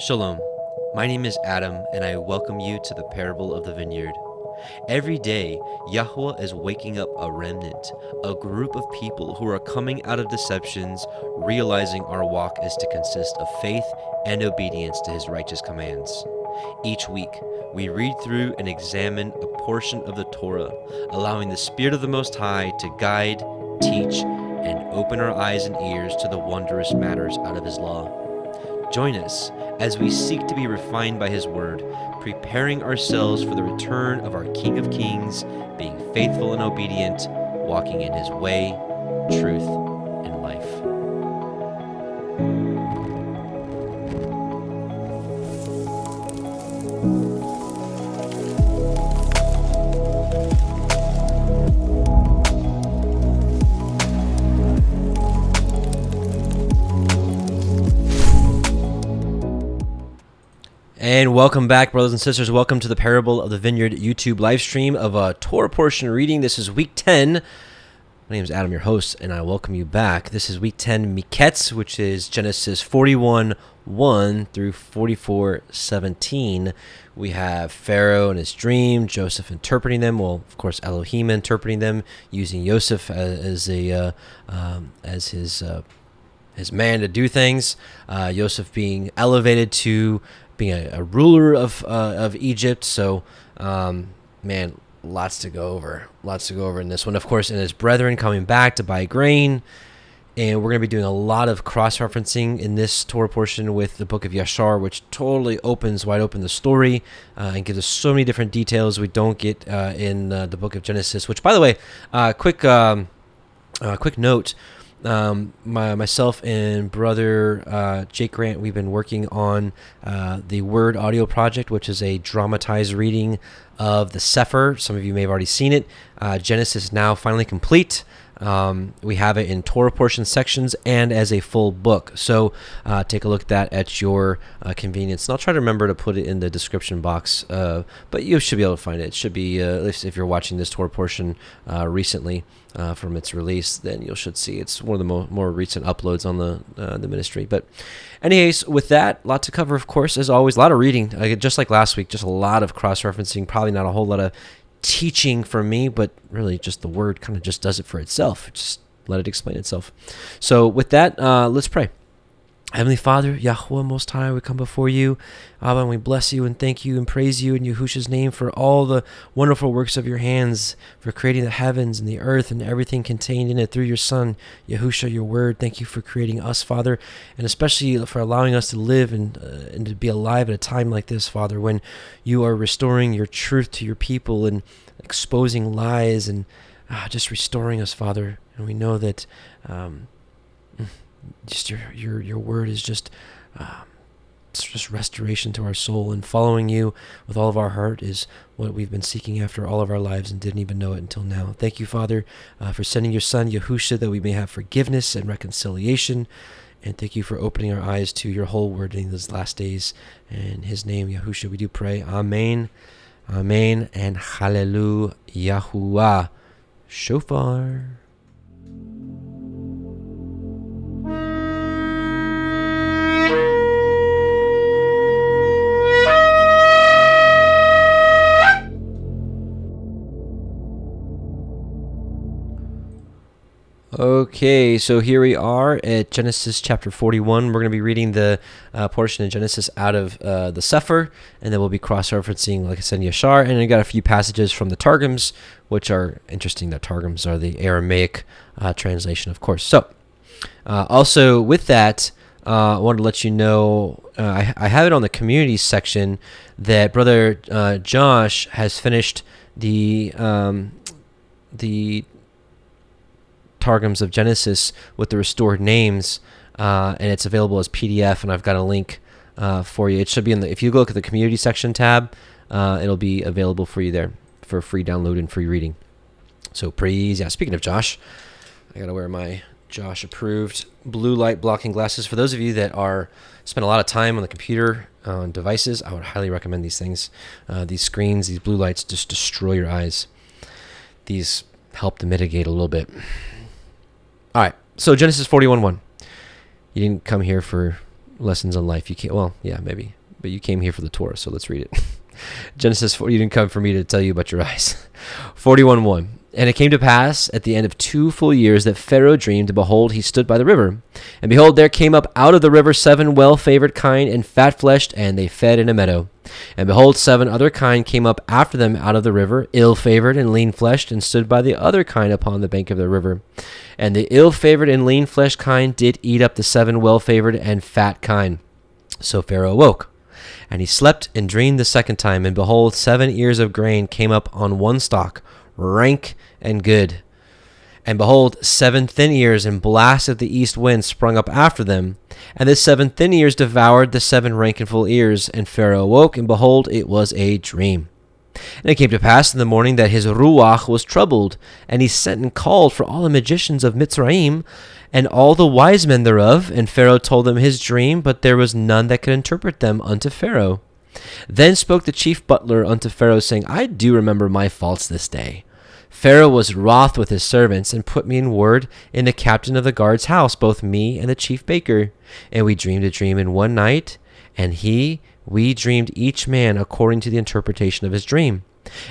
Shalom, my name is Adam, and I welcome you to the parable of the Vineyard. Every day, Yahweh is waking up a remnant, a group of people who are coming out of deceptions, realizing our walk is to consist of faith and obedience to His righteous commands. Each week, we read through and examine a portion of the Torah, allowing the Spirit of the Most High to guide, teach, and open our eyes and ears to the wondrous matters out of His law. Join us as we seek to be refined by His Word, preparing ourselves for the return of our King of Kings, being faithful and obedient, walking in His way, truth, and life. And welcome back, brothers and sisters. Welcome to the Parable of the Vineyard YouTube live stream of a Torah portion reading. This is week 10. My name is Adam, your host, and I welcome you back. This is week 10, Miketz, which is Genesis 41:1 through 44:17. We have Pharaoh and his dream, Joseph interpreting them. Well, of course, Elohim interpreting them, using Joseph as his man to do things. Joseph being elevated to being a ruler of Egypt. So, man, lots to go over in this one. Of course, and his brethren coming back to buy grain. And we're going to be doing a lot of cross-referencing in this Torah portion with the book of Yashar, which totally opens wide open the story and gives us so many different details we don't get in the book of Genesis. Which, by the way, quick note. Myself and brother Jake Grant, we've been working on the Word audio project, which is a dramatized reading of the Sefer. Some of you may have already seen it. Genesis is now finally complete. We have it in Torah portion sections and as a full book. So take a look at that at your convenience. And I'll try to remember to put it in the description box, but you should be able to find it. It should be, at least if you're watching this Torah portion recently from its release, then you should see it's one of the more recent uploads on the ministry. But anyways, with that, a lot to cover, of course, as always. A lot of reading, just like last week, just a lot of cross-referencing, probably not a whole lot of teaching from me, but really just the Word kind of just does it for itself. Just let it explain itself. So with that, let's pray. Heavenly Father, Yahweh Most High, we come before you, Abba, and we bless you and thank you and praise you in Yahusha's name for all the wonderful works of your hands, for creating the heavens and the earth and everything contained in it through your Son, Yahusha, your Word. Thank you for creating us, Father, and especially for allowing us to live and to be alive at a time like this, Father, when you are restoring your truth to your people and exposing lies and just restoring us, Father. And we know that just your word is just restoration to our soul, and following you with all of our heart is what we've been seeking after all of our lives and didn't even know it until now. Thank you, Father, for sending your Son, Yahusha, that we may have forgiveness and reconciliation. And thank you for opening our eyes to your whole word in these last days. In his name, Yahusha, we do pray. Amen. Amen. And hallelujah. Yahuwah. Shofar. Okay, so here we are at Genesis chapter 41. We're going to be reading the portion of Genesis out of the Sefer, and then we'll be cross-referencing, like I said, Yashar, and I got a few passages from the Targums, which are interesting. The Targums are the Aramaic translation, of course. So, also with that, I wanted to let you know, I have it on the community section that Brother Josh has finished the Targums of Genesis with the restored names, and it's available as PDF, and I've got a link for you. It should be if you look at the community section tab, it'll be available for you there for free download and free reading. So praise, speaking of Josh, I gotta wear my Josh approved blue light blocking glasses. For those of you that spend a lot of time on the computer on devices, I would highly recommend these things. These screens, these blue lights just destroy your eyes. These help to mitigate a little bit. All right, so Genesis 41:1. You didn't come here for lessons on life. You can't. Well, yeah, maybe, but you came here for the Torah, so let's read it. Genesis 4. You didn't come for me to tell you about your eyes. 41:1. And it came to pass at the end of 2 full years that Pharaoh dreamed, and behold, he stood by the river. And behold, there came up out of the river 7 well-favored kine and fat-fleshed, and they fed in a meadow. And behold, 7 other kine came up after them out of the river, ill-favored and lean-fleshed, and stood by the other kine upon the bank of the river. And the ill-favored and lean-fleshed kine did eat up the 7 well-favored and fat kine. So Pharaoh awoke. And he slept and dreamed the second time, and behold, 7 ears of grain came up on one stalk, rank and good. And behold, 7 thin ears and blasts of the east wind sprung up after them. And the 7 thin ears devoured the 7 rank and full ears. And Pharaoh awoke, and behold, it was a dream. And it came to pass in the morning that his ruach was troubled, and he sent and called for all the magicians of Mitzrayim, and all the wise men thereof. And Pharaoh told them his dream, but there was none that could interpret them unto Pharaoh. Then spoke the chief butler unto Pharaoh, saying, I do remember my faults this day. Pharaoh was wroth with his servants, and put me in ward in the captain of the guard's house, both me and the chief baker. And we dreamed a dream in one night, and we dreamed each man according to the interpretation of his dream.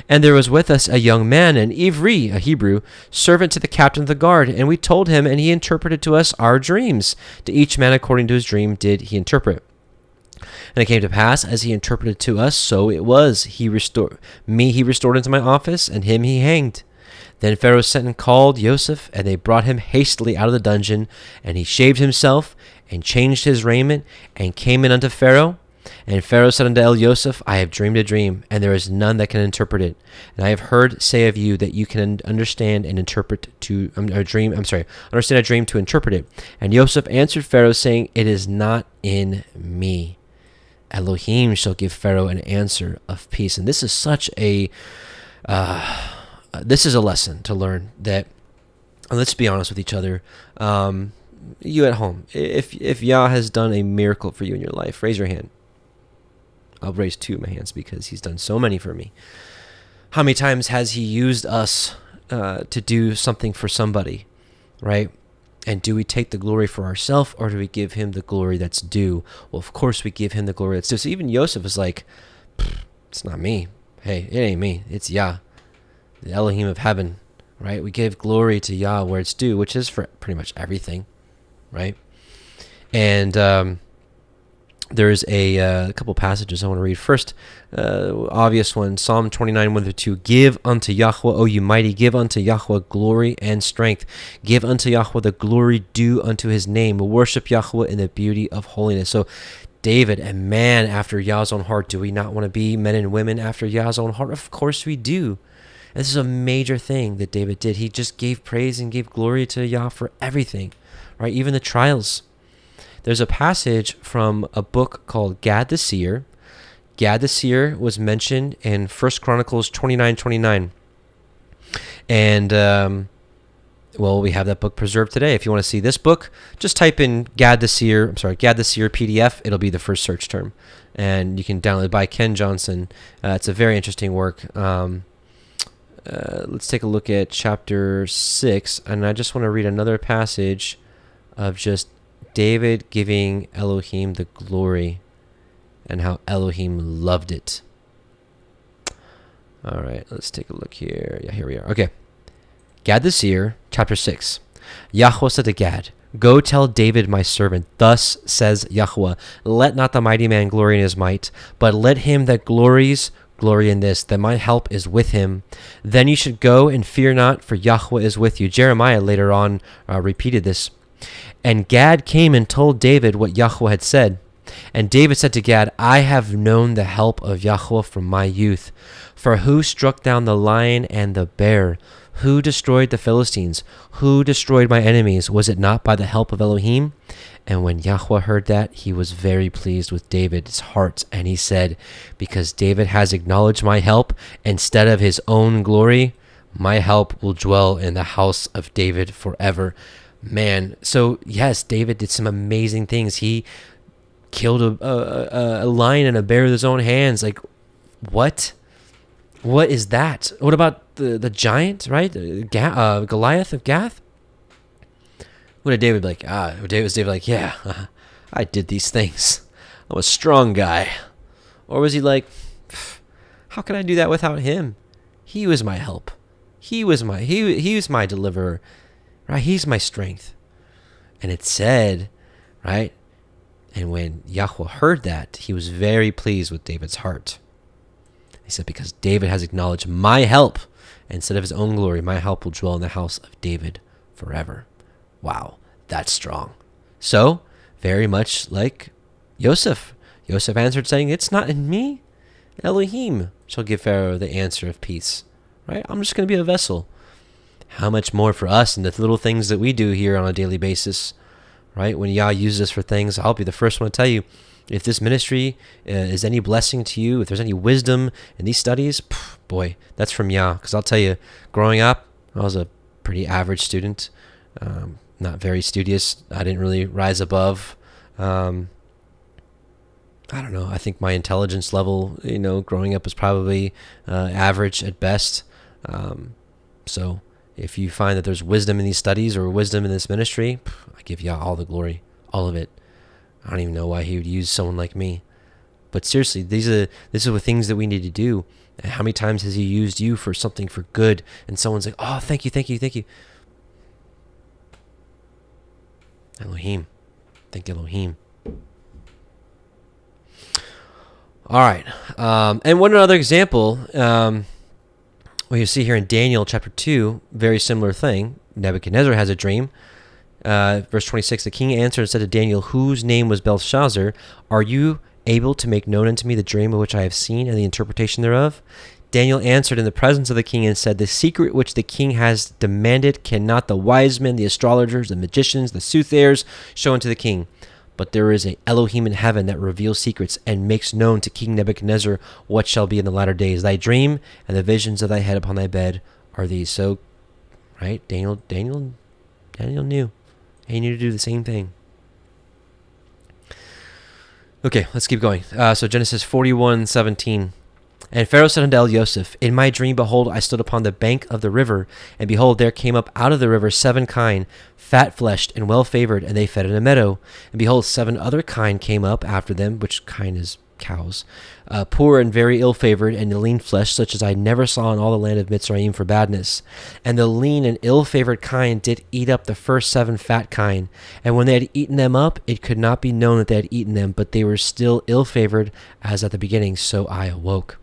And there was with us a young man, an Ivri, a Hebrew, servant to the captain of the guard, and we told him, and he interpreted to us our dreams. To each man according to his dream did he interpret. And it came to pass, as he interpreted to us, so it was. He restored into my office, and him he hanged. Then Pharaoh sent and called Joseph, and they brought him hastily out of the dungeon. And he shaved himself, and changed his raiment, and came in unto Pharaoh. And Pharaoh said unto Joseph, I have dreamed a dream, and there is none that can interpret it. And I have heard say of you that you can understand and interpret understand a dream to interpret it. And Joseph answered Pharaoh, saying, It is not in me. Elohim shall give Pharaoh an answer of peace. And this is such a this is a lesson to learn that, and let's be honest with each other. You at home, if Yah has done a miracle for you in your life, raise your hand. I'll raise 2 of my hands because he's done so many for me. How many times has he used us to do something for somebody, right? And do we take the glory for ourselves, or do we give him the glory that's due? Well, of course we give him the glory that's due. So even Joseph is like, it's not me. Hey, it ain't me. It's Yah, the Elohim of heaven, right? We give glory to Yah where it's due, which is for pretty much everything, right? And there's a couple passages I want to read. First, obvious one, Psalm 29, 1-2. Give unto Yahweh, O you mighty, give unto Yahweh glory and strength. Give unto Yahweh the glory due unto his name. Worship Yahweh in the beauty of holiness. So David, a man after Yah's own heart. Do we not want to be men and women after Yah's own heart? Of course we do. And this is a major thing that David did. He just gave praise and gave glory to Yah for everything, right? Even the trials. There's a passage from a book called Gad the Seer. Gad the Seer was mentioned in 1 Chronicles 29:29. And, we have that book preserved today. If you want to see this book, just type in Gad the Seer PDF. It'll be the first search term. And you can download it by Ken Johnson. It's a very interesting work. Let's take a look at chapter 6. And I just want to read another passage of just David giving Elohim the glory and how Elohim loved it. All right, let's take a look here. Yeah, here we are. Okay. Gad the Seer, chapter 6. Yahweh said to Gad, Go tell David my servant, thus says Yahweh, let not the mighty man glory in his might, but let him that glories glory in this, that my help is with him. Then you should go and fear not, for Yahweh is with you. Jeremiah later on repeated this. And Gad came and told David what Yahweh had said. And David said to Gad, I have known the help of Yahweh from my youth. For who struck down the lion and the bear? Who destroyed the Philistines? Who destroyed my enemies? Was it not by the help of Elohim? And when Yahweh heard that, he was very pleased with David's heart. And he said, Because David has acknowledged my help instead of his own glory, my help will dwell in the house of David forever. Man, so yes, David did some amazing things. He killed a lion and a bear with his own hands. Like, what? What is that? What about the giant, right? Goliath of Gath? What did David be like? David like, yeah, I did these things. I'm a strong guy. Or was he like, how can I do that without him? He was my help. He was my deliverer. Right? He's my strength. And it said, right? And when Yahweh heard that, he was very pleased with David's heart. He said, because David has acknowledged my help instead of his own glory, my help will dwell in the house of David forever. Wow, that's strong. So, very much like Yosef. Yosef answered saying, it's not in me. Elohim shall give Pharaoh the answer of peace. Right? I'm just going to be a vessel. How much more for us and the little things that we do here on a daily basis, right? When Yah uses us for things, I'll be the first one to tell you, if this ministry is any blessing to you, if there's any wisdom in these studies, boy, that's from Yah. Because I'll tell you, growing up, I was a pretty average student, not very studious. I didn't really rise above. I don't know. I think my intelligence level, growing up was probably average at best. So if you find that there's wisdom in these studies or wisdom in this ministry, I give Yah all the glory, all of it. I don't even know why he would use someone like me. But seriously, these are the things that we need to do. And how many times has he used you for something for good? And someone's like, oh, thank you, thank you, thank you. Elohim. Thank Elohim. All right. And one other example, you see here in Daniel chapter 2, very similar thing. Nebuchadnezzar has a dream. Verse 26, the king answered and said to Daniel, whose name was Belshazzar, are you able to make known unto me the dream of which I have seen and the interpretation thereof? Daniel answered in the presence of the king and said, the secret which the king has demanded cannot the wise men, the astrologers, the magicians, the soothsayers show unto the king. But there is a Elohim in heaven that reveals secrets and makes known to King Nebuchadnezzar what shall be in the latter days. Thy dream and the visions of thy head upon thy bed are these. So, right, Daniel knew. He knew to do the same thing. Okay, let's keep going. So Genesis 41:17. And Pharaoh said unto Yosef, in my dream, behold, I stood upon the bank of the river, and behold, there came up out of the river 7 kine, fat-fleshed and well-favored, and they fed in a meadow. And behold, 7 other kine came up after them, which kine is cows, poor and very ill-favored, and lean-fleshed, such as I never saw in all the land of Mitzrayim for badness. And the lean and ill-favored kine did eat up the first 7 fat kine. And when they had eaten them up, it could not be known that they had eaten them, but they were still ill-favored as at the beginning. So I awoke.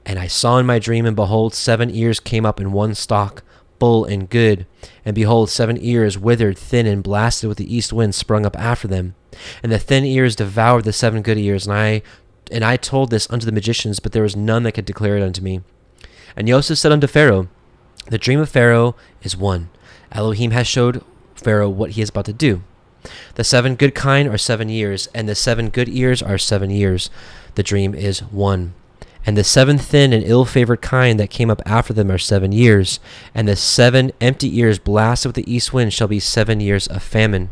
And I saw in my dream, and behold, 7 ears came up in one stalk, full and good. And behold, 7 ears withered, thin, and blasted with the east wind sprung up after them. And the thin ears devoured the 7 good ears. And I told this unto the magicians, but there was none that could declare it unto me. And Yosef said unto Pharaoh, the dream of Pharaoh is one. Elohim has showed Pharaoh what he is about to do. The 7 good kine are 7 years, and the 7 good ears are 7 years. The dream is one. And the 7 thin and ill-favored kine that came up after them are 7 years. And the 7 empty ears blasted with the east wind shall be 7 years of famine.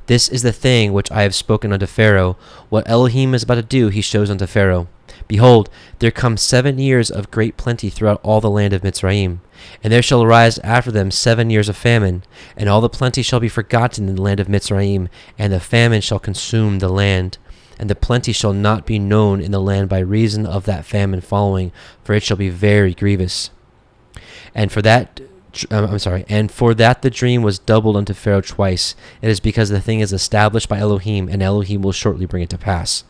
This is the thing which I have spoken unto Pharaoh. What Elohim is about to do, he shows unto Pharaoh. Behold, there come 7 years of great plenty throughout all the land of Mitzrayim. And there shall arise after them 7 years of famine. And all the plenty shall be forgotten in the land of Mitzrayim, and the famine shall consume the land. And the plenty shall not be known in the land by reason of that famine following, for it shall be very grievous. And for that the dream was doubled unto Pharaoh twice. It is because the thing is established by Elohim, and Elohim will shortly bring it to pass.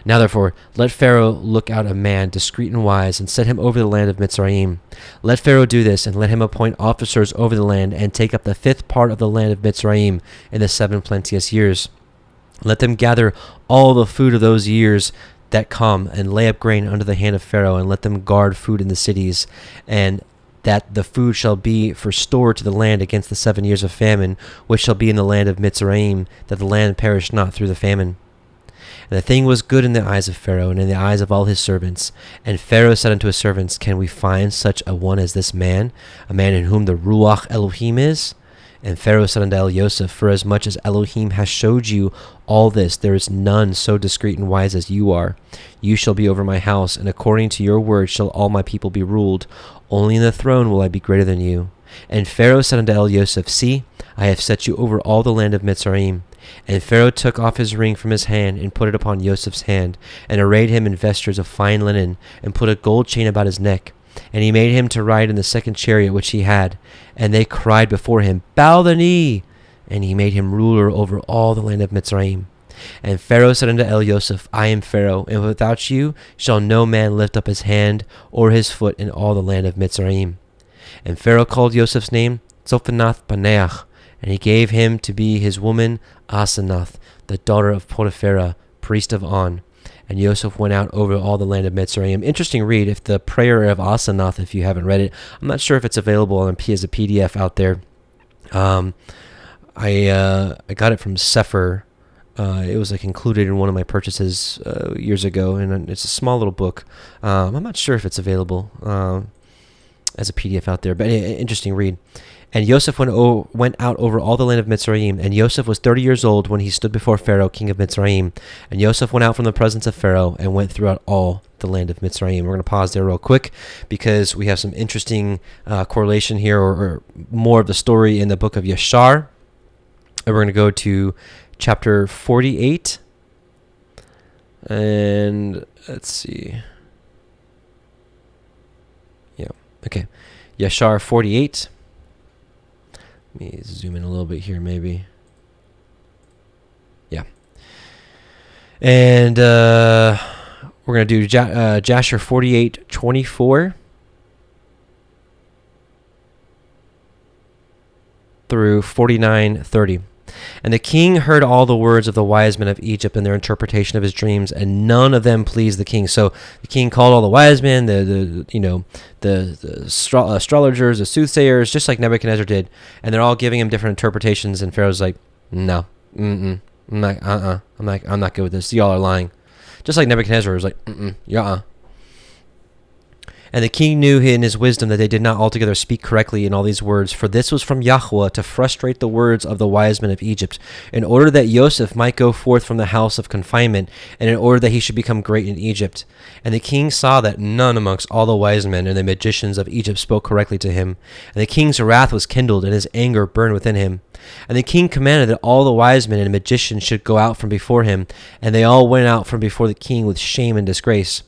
Now therefore, let Pharaoh look out a man discreet and wise, and set him over the land of Mitzrayim. Let Pharaoh do this, and let him appoint officers over the land, and take up the 5th part of the land of Mitzrayim in the 7 plenteous years. Let them gather all the food of those years that come, and lay up grain under the hand of Pharaoh, and let them guard food in the cities, and that the food shall be for store to the land against the 7 years of famine, which shall be in the land of Mitzrayim, that the land perish not through the famine. And the thing was good in the eyes of Pharaoh, and in the eyes of all his servants. And Pharaoh said unto his servants, can we find such a one as this man, a man in whom the Ruach Elohim is? And Pharaoh said unto Yosef, forasmuch as Elohim has showed you all this, there is none so discreet and wise as you are. You shall be over my house, and according to your word shall all my people be ruled. Only in the throne will I be greater than you. And Pharaoh said unto Yosef, see, I have set you over all the land of Mitzrayim. And Pharaoh took off his ring from his hand and put it upon Joseph's hand, and arrayed him in vestures of fine linen, and put a gold chain about his neck. And he made him to ride in the second chariot which he had. And they cried before him, Bow the knee! And he made him ruler over all the land of Mitzrayim. And Pharaoh said unto Joseph, I am Pharaoh, and without you shall no man lift up his hand or his foot in all the land of Mitzrayim. And Pharaoh called Joseph's name Zophanath Paneach, and he gave him to be his woman Asenath, the daughter of Potiphera, priest of On. And Joseph went out over all the land of Mitzrayim. Interesting read. If the prayer of Asenath, if you haven't read it, I'm not sure if it's available as a PDF out there. I got it from Sefer. It was like included in one of my purchases years ago, and it's a small little book. I'm not sure if it's available as a PDF out there, but interesting read. And Joseph went out over all the land of Mitzrayim, and Joseph was 30 years old when he stood before Pharaoh, king of Mitzrayim. And Joseph went out from the presence of Pharaoh and went throughout all the land of Mitzrayim. We're going to pause there real quick because we have some interesting correlation here, or more of the story in the book of Yashar. And we're going to go to chapter 48. And let's see. Yeah, okay. Yashar 48. Let me zoom in a little bit here, maybe. Yeah. And we're going to do Yashar 48:24 through 49:30. And the king heard all the words of the wise men of Egypt and their interpretation of his dreams, and none of them pleased the king. So the king called all the wise men, the astrologers, the soothsayers, just like Nebuchadnezzar did, and they're all giving him different interpretations. And Pharaoh's like, "No, I'm not good with this. Y'all are lying." Just like Nebuchadnezzar was like, "Yeah." And the king knew in his wisdom that they did not altogether speak correctly in all these words, for this was from Yahweh to frustrate the words of the wise men of Egypt, in order that Joseph might go forth from the house of confinement, and in order that he should become great in Egypt. And the king saw that none amongst all the wise men and the magicians of Egypt spoke correctly to him. And the king's wrath was kindled, and his anger burned within him. And the king commanded that all the wise men and magicians should go out from before him, and they all went out from before the king with shame and disgrace.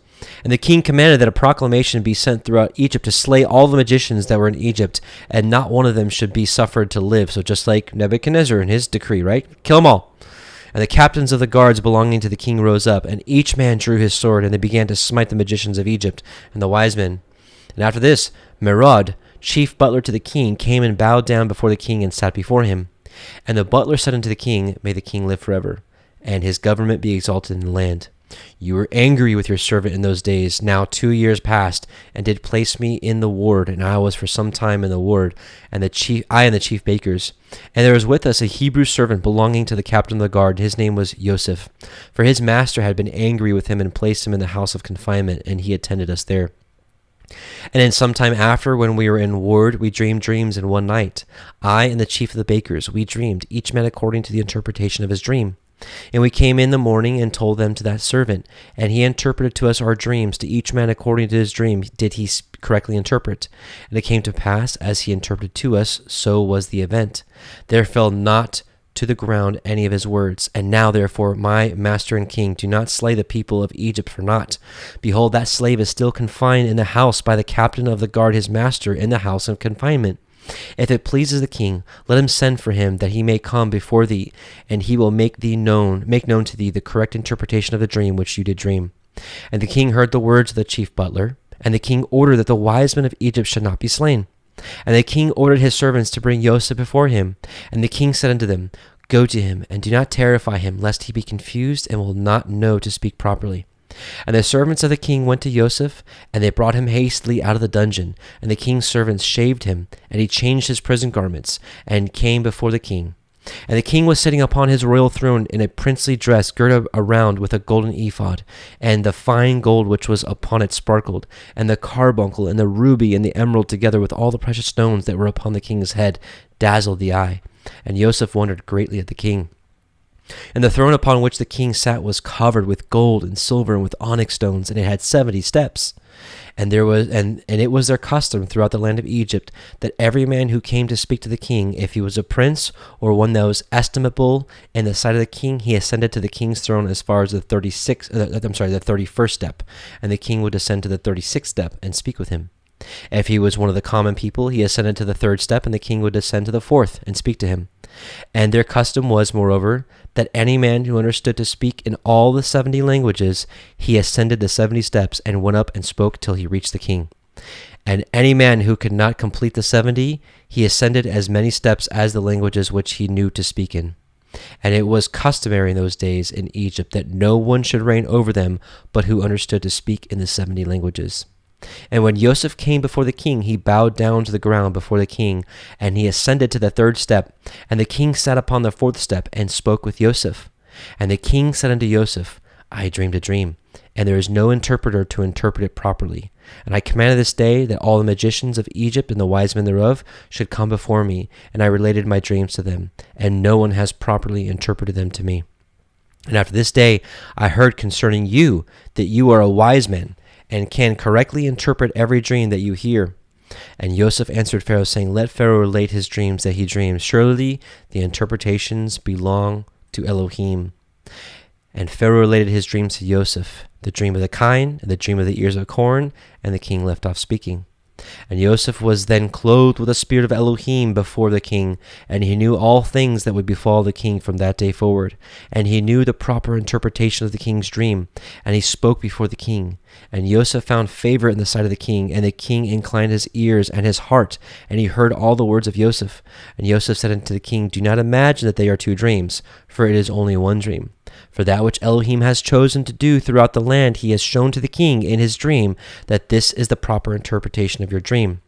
And the king commanded that a proclamation be sent throughout Egypt to slay all the magicians that were in Egypt, and not one of them should be suffered to live. So just like Nebuchadnezzar in his decree, right? Kill them all. And the captains of the guards belonging to the king rose up, and each man drew his sword, and they began to smite the magicians of Egypt and the wise men. And after this, Merod, chief butler to the king, came and bowed down before the king and sat before him. And the butler said unto the king, May the king live forever, and his government be exalted in the land. You were angry with your servant in those days, now 2 years past, and did place me in the ward, and I was for some time in the ward, and I and the chief bakers. And there was with us a Hebrew servant belonging to the captain of the guard. His name was Joseph, for his master had been angry with him and placed him in the house of confinement, and he attended us there. And then some time after, when we were in ward, we dreamed dreams in one night. I and the chief of the bakers, we dreamed, each man according to the interpretation of his dream. And we came in the morning and told them to that servant, and he interpreted to us our dreams. To each man according to his dream did he correctly interpret. And it came to pass, as he interpreted to us, so was the event. There fell not to the ground any of his words. And now, therefore, my master and king, do not slay the people of Egypt for naught. Behold, that slave is still confined in the house by the captain of the guard, his master, in the house of confinement. If it pleases the king, let him send for him, that he may come before thee, and he will make known to thee the correct interpretation of the dream which you did dream. And the king heard the words of the chief butler, and the king ordered that the wise men of Egypt should not be slain. And the king ordered his servants to bring Joseph before him. And the king said unto them, Go to him, and do not terrify him, lest he be confused and will not know to speak properly. And the servants of the king went to Joseph, and they brought him hastily out of the dungeon. And the king's servants shaved him, and he changed his prison garments, and came before the king. And the king was sitting upon his royal throne in a princely dress, girded around with a golden ephod, and the fine gold which was upon it sparkled, and the carbuncle, and the ruby, and the emerald, together with all the precious stones that were upon the king's head, dazzled the eye. And Joseph wondered greatly at the king. And the throne upon which the king sat was covered with gold and silver and with onyx stones, and it had 70 steps. And it was their custom throughout the land of Egypt that every man who came to speak to the king, if he was a prince or one that was estimable in the sight of the king, he ascended to the king's throne as far as the 31st step, and the king would ascend to the 36th step and speak with him. If he was one of the common people, he ascended to the 3rd step, and the king would ascend to the 4th and speak to him. And their custom was, moreover, that any man who understood to speak in all the 70 languages, he ascended the 70 steps and went up and spoke till he reached the king. And any man who could not complete the 70, he ascended as many steps as the languages which he knew to speak in. And it was customary in those days in Egypt that no one should reign over them but who understood to speak in the 70 languages. And when Joseph came before the king, he bowed down to the ground before the king, and he ascended to the 3rd step. And the king sat upon the 4th step and spoke with Joseph. And the king said unto Joseph, I dreamed a dream, and there is no interpreter to interpret it properly. And I commanded this day that all the magicians of Egypt and the wise men thereof should come before me, and I related my dreams to them, and no one has properly interpreted them to me. And after this day I heard concerning you that you are a wise man, and can correctly interpret every dream that you hear. And Joseph answered Pharaoh, saying, Let Pharaoh relate his dreams that he dreams. Surely the interpretations belong to Elohim. And Pharaoh related his dreams to Joseph, the dream of the kine, and the dream of the ears of corn, and the king left off speaking. And Joseph was then clothed with the spirit of Elohim before the king, and he knew all things that would befall the king from that day forward. And he knew the proper interpretation of the king's dream, and he spoke before the king. And Joseph found favor in the sight of the king, and the king inclined his ears and his heart, and he heard all the words of Joseph. And Joseph said unto the king, Do not imagine that they are 2 dreams, for it is only one dream. For that which Elohim has chosen to do throughout the land, he has shown to the king in his dream that this is the proper interpretation of your dream.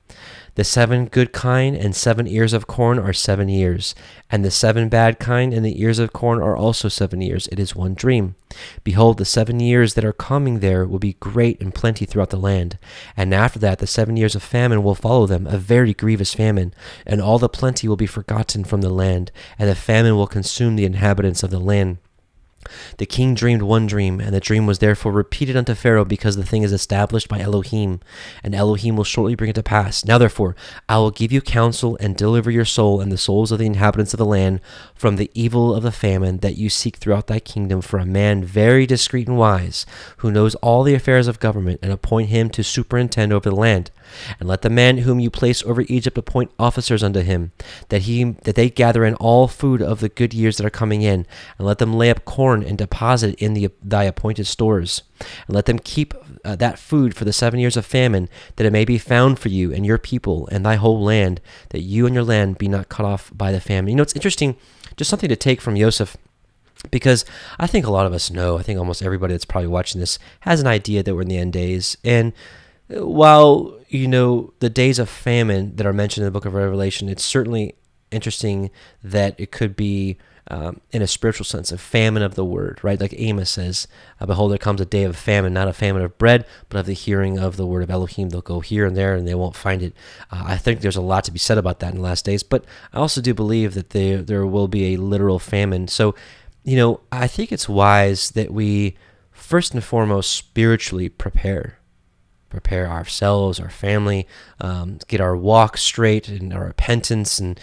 The 7 good kine and 7 ears of corn are 7 years, and the 7 bad kine and the ears of corn are also 7 years. It is one dream. Behold, the 7 years that are coming there will be great and plenty throughout the land. And after that, the 7 years of famine will follow them, a very grievous famine, and all the plenty will be forgotten from the land, and the famine will consume the inhabitants of the land. The king dreamed one dream, and the dream was therefore repeated unto Pharaoh, because the thing is established by Elohim, and Elohim will shortly bring it to pass. Now therefore I will give you counsel, and deliver your soul and the souls of the inhabitants of the land from the evil of the famine that you seek throughout thy kingdom for a man very discreet and wise, who knows all the affairs of government, and appoint him to superintend over the land. And let the man whom you place over Egypt appoint officers unto him, that they gather in all food of the good years that are coming in, and let them lay up corn and deposit it in thy appointed stores. And let them keep that food for the 7 years of famine, that it may be found for you and your people and thy whole land, that you and your land be not cut off by the famine. You know, it's interesting, just something to take from Joseph, because I think a lot of us know, I think almost everybody that's probably watching this has an idea that we're in the end days. And while, you know, the days of famine that are mentioned in the book of Revelation, it's certainly interesting that it could be in a spiritual sense, a famine of the word, right? Like Amos says, behold, there comes a day of famine, not a famine of bread, but of the hearing of the word of Elohim. They'll go here and there and they won't find it. I think there's a lot to be said about that in the last days, but I also do believe that there will be a literal famine. So, you know, I think it's wise that we first and foremost spiritually prepare ourselves, our family, get our walk straight and our repentance, and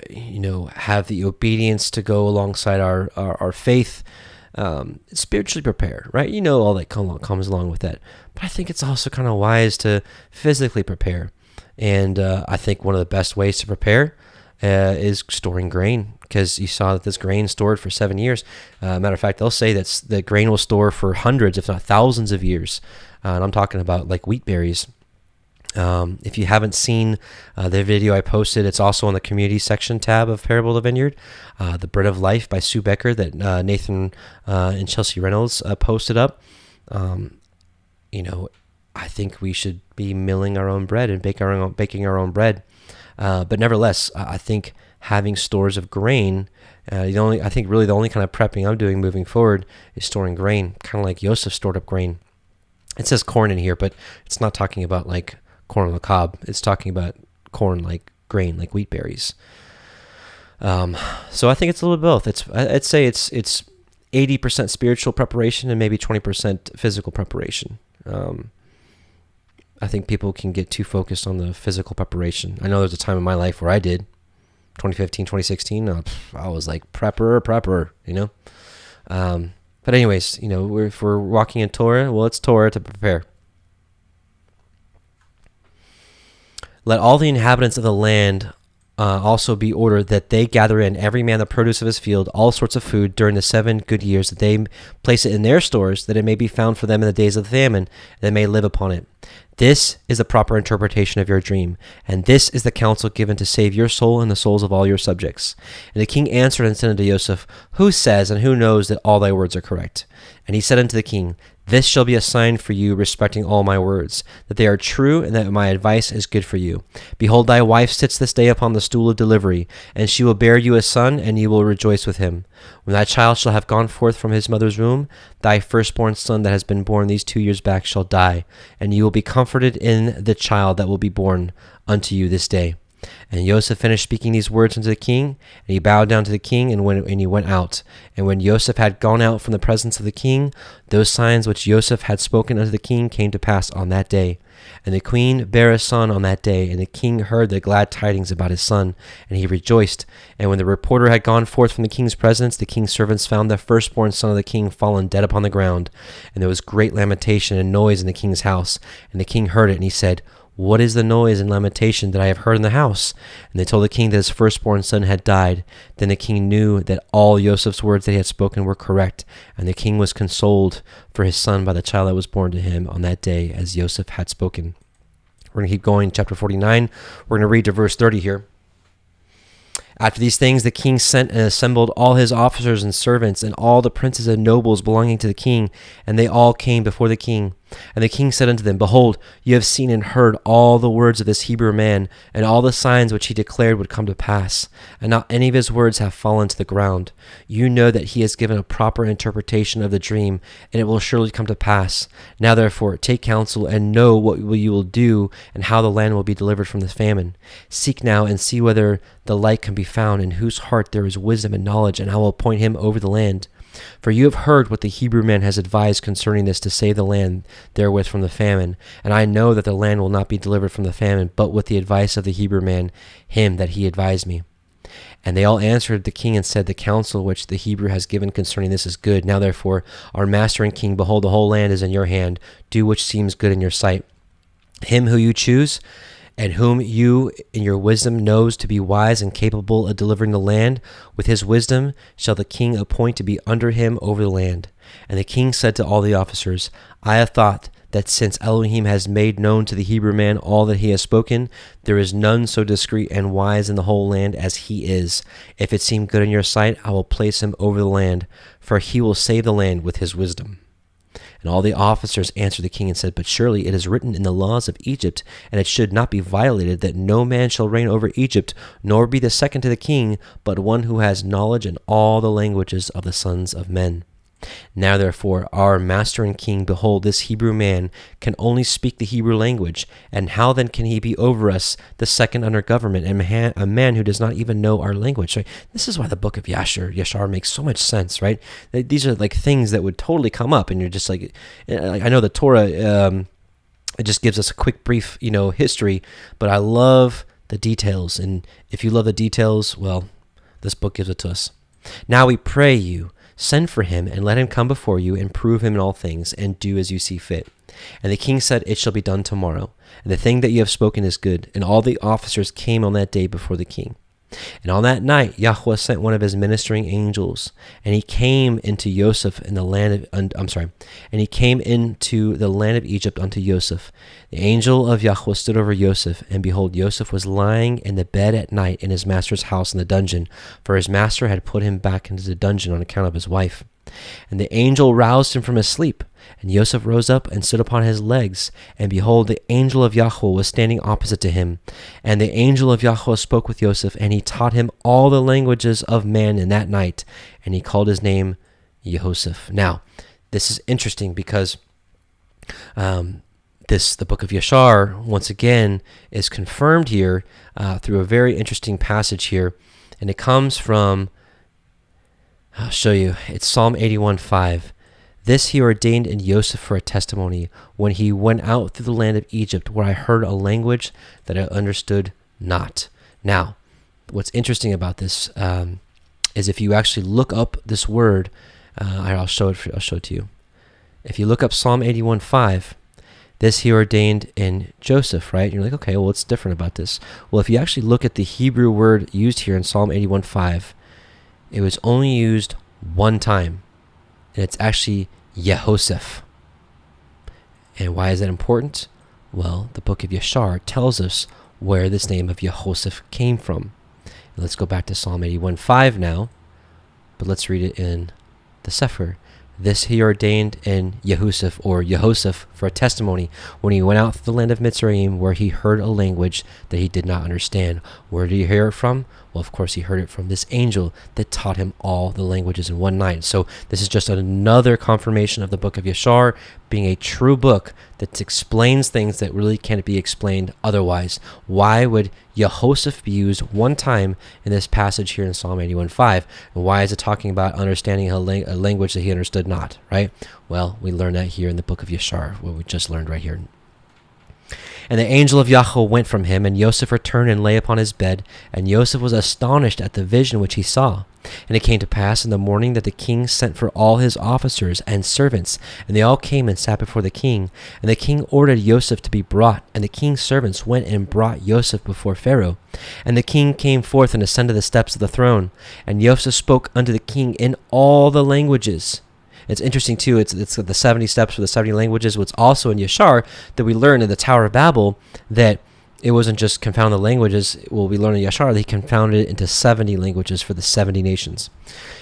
you know, have the obedience to go alongside our faith. Spiritually prepare, right? You know, all that comes along with that. But I think it's also kind of wise to physically prepare. And I think one of the best ways to prepare is storing grain, because you saw that this grain stored for 7 years. Matter of fact, they'll say that the grain will store for hundreds, if not thousands of years. And I'm talking about like wheat berries. If you haven't seen the video I posted, it's also on the community section tab of Parable of the Vineyard, The Bread of Life by Sue Becker, that Nathan and Chelsea Reynolds posted up. You know, I think we should be milling our own bread and baking our own bread. But nevertheless, I think having stores of grain, I think really the only kind of prepping I'm doing moving forward is storing grain, kind of like Joseph stored up grain. It says corn in here, but it's not talking about like corn on the cob. It's talking about corn like grain, like wheat berries. So I think it's a little bit both. I'd say it's 80% spiritual preparation and maybe 20% physical preparation. I think people can get too focused on the physical preparation. I know there's a time in my life where I did, 2015, 2016. I was like prepper, you know. But anyways, you know, if we're walking in Torah, well, it's Torah to prepare. Let all the inhabitants of the land also be ordered that they gather in every man the produce of his field, all sorts of food during the 7 good years, that they place it in their stores, that it may be found for them in the days of the famine, and they may live upon it. This is the proper interpretation of your dream, and this is the counsel given to save your soul and the souls of all your subjects. And the king answered and said unto Joseph, Who says and who knows that all thy words are correct? And he said unto the king, This shall be a sign for you respecting all my words, that they are true, and that my advice is good for you. Behold, thy wife sits this day upon the stool of delivery, and she will bear you a son, and you will rejoice with him. When thy child shall have gone forth from his mother's womb, thy firstborn son that has been born these 2 years back shall die, and you will be comforted in the child that will be born unto you this day. And Joseph finished speaking these words unto the king, and he bowed down to the king, and he went out. And when Joseph had gone out from the presence of the king, those signs which Joseph had spoken unto the king came to pass on that day. And the queen bare a son on that day, and the king heard the glad tidings about his son, and he rejoiced. And when the reporter had gone forth from the king's presence, the king's servants found the firstborn son of the king fallen dead upon the ground. And there was great lamentation and noise in the king's house. And the king heard it, and he said, What is the noise and lamentation that I have heard in the house? And they told the king that his firstborn son had died. Then the king knew that all Joseph's words that he had spoken were correct, and the king was consoled for his son by the child that was born to him on that day, as Joseph had spoken. We're going to keep going, chapter 49. We're going to read to verse 30 here. After these things, the king sent and assembled all his officers and servants and all the princes and nobles belonging to the king, and they all came before the king. And the king said unto them, Behold, you have seen and heard all the words of this Hebrew man, and all the signs which he declared would come to pass, and not any of his words have fallen to the ground. You know that he has given a proper interpretation of the dream, and it will surely come to pass. Now therefore take counsel, and know what you will do, and how the land will be delivered from the famine. Seek now and see whether the like can be found, in whose heart there is wisdom and knowledge, and I will appoint him over the land. For you have heard what the Hebrew man has advised concerning this, to save the land therewith from the famine. And I know that the land will not be delivered from the famine, but with the advice of the Hebrew man, him that he advised me. And they all answered the king and said, The counsel which the Hebrew has given concerning this is good. Now therefore, our master and king, behold, the whole land is in your hand. Do which seems good in your sight. Him who you choose, and whom you in your wisdom knows to be wise and capable of delivering the land, with his wisdom shall the king appoint to be under him over the land. And the king said to all the officers, I have thought that since Elohim has made known to the Hebrew man all that he has spoken, there is none so discreet and wise in the whole land as he is. If it seem good in your sight, I will place him over the land, for he will save the land with his wisdom. And all the officers answered the king and said, But surely it is written in the laws of Egypt, and it should not be violated, that no man shall reign over Egypt, nor be the second to the king, but one who has knowledge in all the languages of the sons of men. Now therefore, our master and king, behold, this Hebrew man can only speak the Hebrew language, and how then can he be over us, the second under government, and a man who does not even know our language? Right? This is why the book of Yashar makes so much sense, right? These are like things that would totally come up, and you're just like, I know the Torah, it just gives us a quick, brief, history, but I love the details, and if you love the details, well, this book gives it to us. Now we pray you, send for him, and let him come before you, and prove him in all things, and do as you see fit. And the king said, It shall be done tomorrow, and the thing that you have spoken is good. And all the officers came on that day before the king. And on that night Yahweh sent one of his ministering angels, and he came into Joseph in the land of, and he came into the land of Egypt unto Joseph. The angel of Yahweh stood over Joseph, and behold, Joseph was lying in the bed at night in his master's house in the dungeon, for his master had put him back into the dungeon on account of his wife. And the angel roused him from his sleep, and Joseph rose up and stood upon his legs, and behold, the angel of Yahweh was standing opposite to him. And the angel of Yahweh spoke with Joseph, and he taught him all the languages of man in that night, and he called his name Jehoshaphat. Now, this is interesting because the book of Yashar, once again, is confirmed here through a very interesting passage here. And it comes from, I'll show you, it's Psalm 81:5. This he ordained in Joseph for a testimony when he went out through the land of Egypt, where I heard a language that I understood not. Now, what's interesting about this is if you actually look up this word, I'll show it to you. If you look up Psalm 81:5, this he ordained in Joseph, right? And you're like, okay, well, what's different about this? Well, if you actually look at the Hebrew word used here in Psalm 81:5, it was only used one time, and it's actually Yehoseph. And why is that important? Well, the book of Yashar tells us where this name of Yehoseph came from. And let's go back to Psalm 81:5 now, but let's read it in the Sefer. This he ordained in Yehoseph, or Yehoseph, for a testimony when he went out through the land of Mitzrayim, where he heard a language that he did not understand. Where did he hear it from? Well, of course, he heard it from this angel that taught him all the languages in one night. So this is just another confirmation of the book of Yashar being a true book that explains things that really can't be explained otherwise. Why would Yehoseph be used one time in this passage here in Psalm 81:5? And why is it talking about understanding a language that he understood not, right? Well, we learn that here in the book of Yashar, what we just learned right here. And the angel of Yahweh went from him, and Joseph returned and lay upon his bed. And Joseph was astonished at the vision which he saw. And it came to pass in the morning that the king sent for all his officers and servants, and they all came and sat before the king. And the king ordered Joseph to be brought, and the king's servants went and brought Joseph before Pharaoh. And the king came forth and ascended the steps of the throne. And Joseph spoke unto the king in all the languages. It's interesting, too, it's the 70 steps for the 70 languages. What's also in Yashar that we learn in the Tower of Babel, that it wasn't just confound the languages. Well, we learn in Yashar that he confounded it into 70 languages for the 70 nations.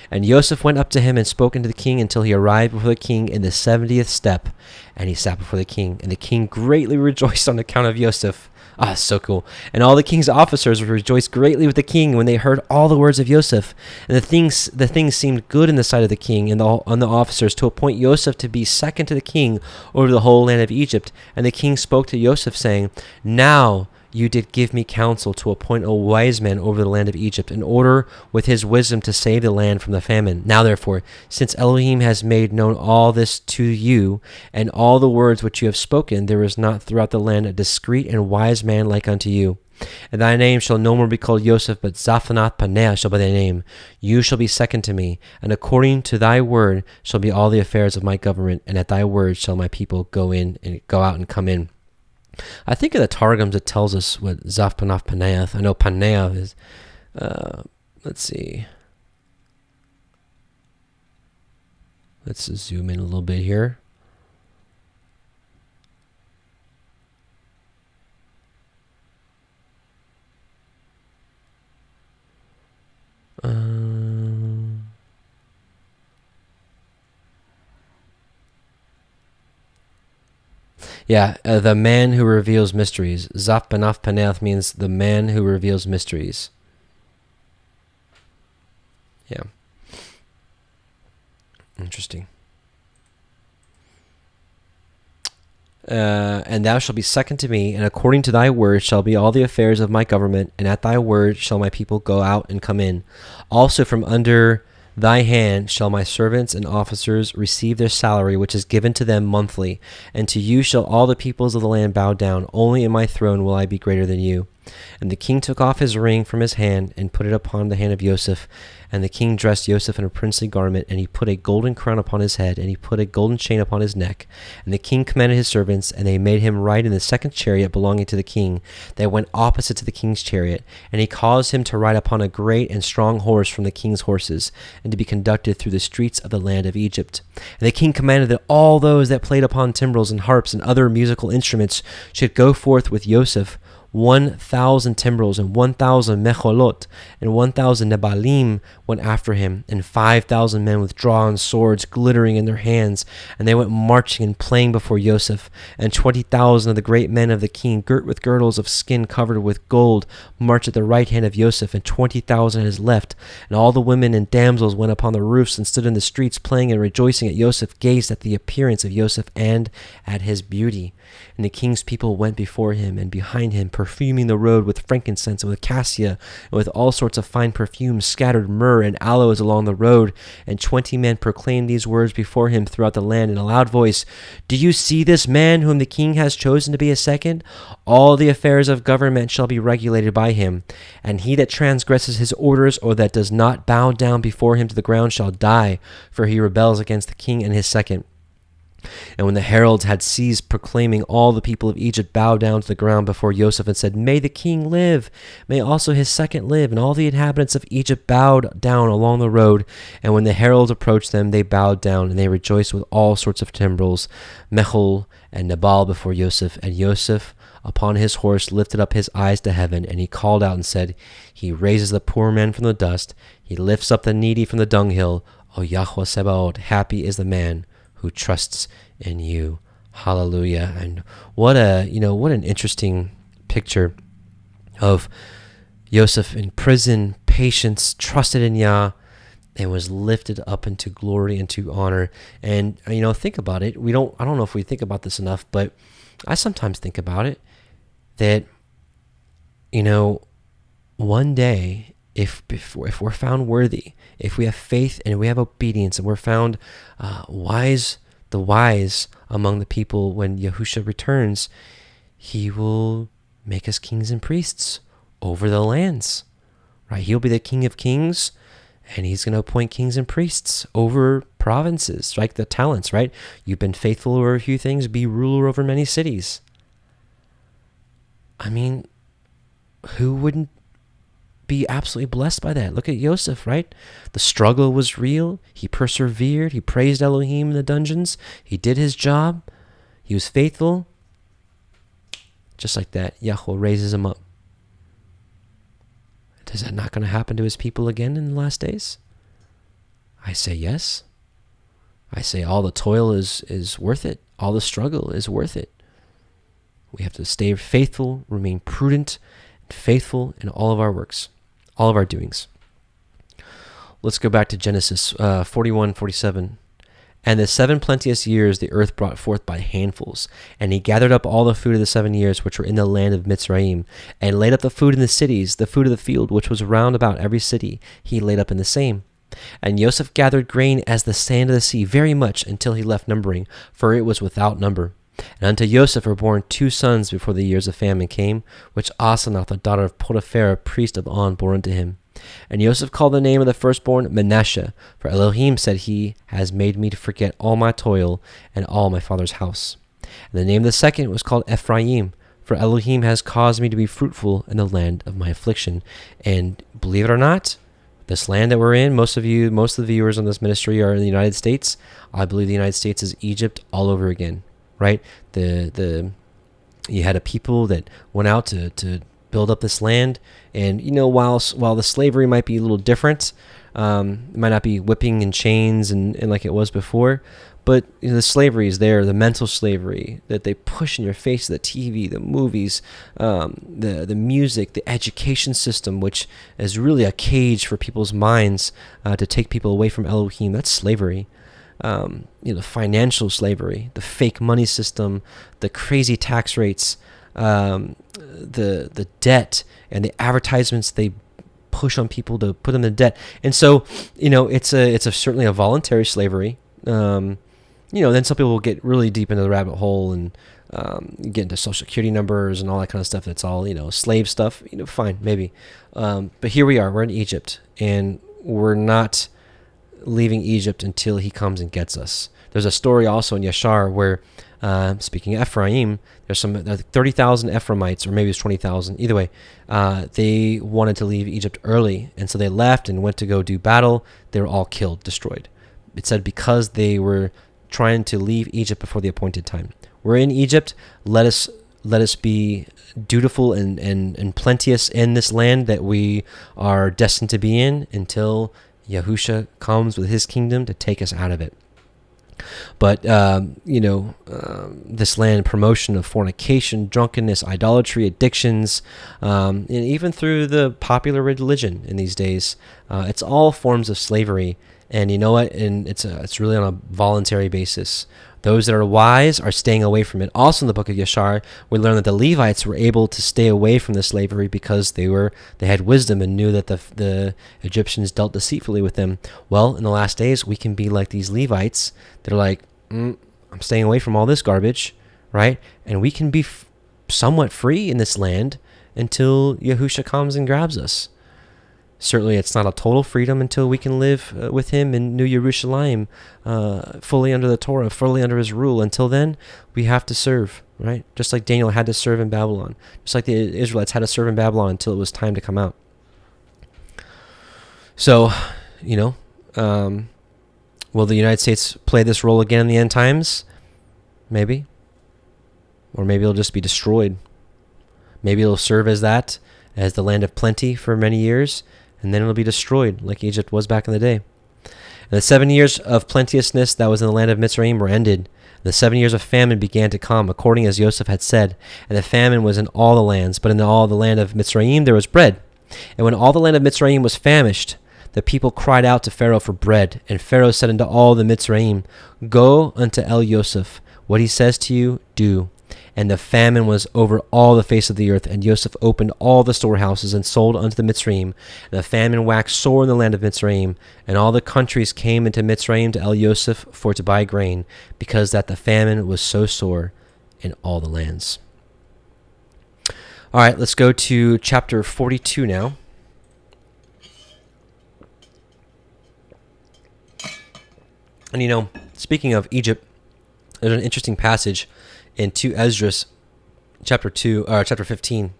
And Joseph went up to him and spoke unto the king until he arrived before the king in the 70th step. And he sat before the king. And the king greatly rejoiced on account of Joseph. Ah, so cool. And all the king's officers rejoiced greatly with the king when they heard all the words of Joseph. And the things seemed good in the sight of the king and on the officers to appoint Joseph to be second to the king over the whole land of Egypt. And the king spoke to Joseph, saying, Now you did give me counsel to appoint a wise man over the land of Egypt, in order with his wisdom to save the land from the famine. Now therefore, since Elohim has made known all this to you, and all the words which you have spoken, there is not throughout the land a discreet and wise man like unto you. And thy name shall no more be called Joseph, but Zaphanath Paneah shall be thy name. You shall be second to me, and according to thy word shall be all the affairs of my government, and at thy word shall my people go out and come in. I think in the Targums it tells us what Zaphanath Paneah. I know Paneah is, let's see. Let's zoom in a little bit here. The man who reveals mysteries. Zaphanath Paneah means the man who reveals mysteries. Yeah. Interesting. And thou shalt be second to me, and according to thy word shall be all the affairs of my government, and at thy word shall my people go out and come in. Also from under thy hand shall my servants and officers receive their salary, which is given to them monthly. And to you shall all the peoples of the land bow down. Only in my throne will I be greater than you. And the king took off his ring from his hand and put it upon the hand of Joseph. And the king dressed Joseph in a princely garment, and he put a golden crown upon his head, and he put a golden chain upon his neck. And the king commanded his servants, and they made him ride in the second chariot belonging to the king, that went opposite to the king's chariot. And he caused him to ride upon a great and strong horse from the king's horses, and to be conducted through the streets of the land of Egypt. And the king commanded that all those that played upon timbrels and harps and other musical instruments should go forth with Joseph, 1,000 timbrels and 1,000 mecholot and 1,000 nebalim went after him, and 5,000 men with drawn swords glittering in their hands, and they went marching and playing before Joseph. And 20,000 of the great men of the king, girt with girdles of skin covered with gold, marched at the right hand of Joseph, and 20,000 at his left. And all the women and damsels went upon the roofs and stood in the streets, playing and rejoicing at Joseph, gazed at the appearance of Joseph and at his beauty. And the king's people went before him, and behind him perfuming the road with frankincense and with cassia and with all sorts of fine perfumes, scattered myrrh and aloes along the road. And 20 men proclaimed these words before him throughout the land in a loud voice. Do you see this man whom the king has chosen to be a second? All the affairs of government shall be regulated by him. And he that transgresses his orders or that does not bow down before him to the ground shall die, for he rebels against the king and his second. And when the heralds had ceased proclaiming, all the people of Egypt bowed down to the ground before Joseph and said, May the king live, may also his second live. And all the inhabitants of Egypt bowed down along the road. And when the heralds approached them, they bowed down, and they rejoiced with all sorts of timbrels, Mechol and Nabal before Joseph. And Joseph upon his horse lifted up his eyes to heaven, and he called out and said, He raises the poor man from the dust, he lifts up the needy from the dunghill. O Yahweh Sebaot, happy is the man who trusts in you. Hallelujah. And what an interesting picture of Joseph in prison, patience, trusted in Yah, and was lifted up into glory and to honor. And think about it. I don't know if we think about this enough, but I sometimes think about it that one day, if we're found worthy, if we have faith and we have obedience, and we're found wise among the people, when Yahusha returns, he will make us kings and priests over the lands, right? He'll be the King of Kings, and he's going to appoint kings and priests over provinces, like the talents, right? You've been faithful over a few things, be ruler over many cities. I mean, who wouldn't be absolutely blessed by that? Look at Joseph, right? The struggle was real. He persevered. He praised Elohim in the dungeons. He did his job. He was faithful. Just like that, Yahweh raises him up. Is that not going to happen to his people again in the last days? I say yes. I say all the toil is worth it. All the struggle is worth it. We have to stay faithful, remain prudent, and faithful in all of our works, all of our doings. Let's go back to Genesis 41:47. And the 7 plenteous years the earth brought forth by handfuls. And he gathered up all the food of the 7 years which were in the land of Mitzrayim, and laid up the food in the cities, the food of the field which was round about every city, he laid up in the same. And Joseph gathered grain as the sand of the sea, very much, until he left numbering, for it was without number. And unto Joseph were born 2 sons before the years of famine came, which Asenath, the daughter of Potiphar, priest of On, bore unto him. And Joseph called the name of the firstborn Manasseh, for Elohim said, He has made me to forget all my toil and all my father's house. And the name of the second was called Ephraim, for Elohim has caused me to be fruitful in the land of my affliction. And believe it or not, this land that we're in, most of the viewers on this ministry are in the United States. I believe the United States is Egypt all over again, right? You had a people that went out to build up this land, and while the slavery might be a little different, it might not be whipping and chains and like it was before, but the slavery is there, the mental slavery that they push in your face, the TV, the movies, the music, the education system, which is really a cage for people's minds to take people away from Elohim. That's slavery. Financial slavery, the fake money system, the crazy tax rates, the debt, and the advertisements they push on people to put them in debt. And so, it's certainly a voluntary slavery. Then some people will get really deep into the rabbit hole and get into social security numbers and all that kind of stuff. That's all, slave stuff, fine, maybe. But here we are, we're in Egypt, and we're not leaving Egypt until he comes and gets us. There's a story also in Yashar where, speaking of Ephraim, there's 30,000 Ephraimites, or maybe it's 20,000. Either way, they wanted to leave Egypt early, and so they left and went to go do battle. They were all killed, destroyed. It said because they were trying to leave Egypt before the appointed time. We're in Egypt. Let us be dutiful and plenteous in this land that we are destined to be in until Yahusha comes with his kingdom to take us out of it. But, this land, promotion of fornication, drunkenness, idolatry, addictions, and even through the popular religion in these days, it's all forms of slavery. And you know what? And it's really on a voluntary basis. Those that are wise are staying away from it. Also in the book of Yashar, we learn that the Levites were able to stay away from the slavery because they had wisdom and knew that the Egyptians dealt deceitfully with them. Well, in the last days, we can be like these Levites that are like, I'm staying away from all this garbage, right? And we can be somewhat free in this land until Yahusha comes and grabs us. Certainly, it's not a total freedom until we can live with him in New Jerusalem, fully under the Torah, fully under his rule. Until then, we have to serve, right? Just like Daniel had to serve in Babylon. Just like the Israelites had to serve in Babylon until it was time to come out. So, will the United States play this role again in the end times? Maybe. Or maybe it'll just be destroyed. Maybe it'll serve as the land of plenty for many years, and then it'll be destroyed like Egypt was back in the day. And the 7 years of plenteousness that was in the land of Mitzrayim were ended. The 7 years of famine began to come, according as Joseph had said. And the famine was in all the lands, but in all the land of Mitzrayim there was bread. And when all the land of Mitzrayim was famished, the people cried out to Pharaoh for bread. And Pharaoh said unto all the Mitzrayim, Go unto El Yosef. What he says to you, do. And the famine was over all the face of the earth, and Joseph opened all the storehouses and sold unto the Mitzrayim. And the famine waxed sore in the land of Mitzrayim, and all the countries came into Mitzrayim to El Yosef for to buy grain, because that the famine was so sore in all the lands. All right, let's go to chapter 42 now. And speaking of Egypt, there's an interesting passage in 2 Esdras, chapter 15,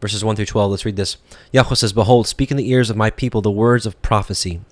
verses 1 through 12. Let's read this. Yahweh says, Behold, speak in the ears of my people the words of prophecy,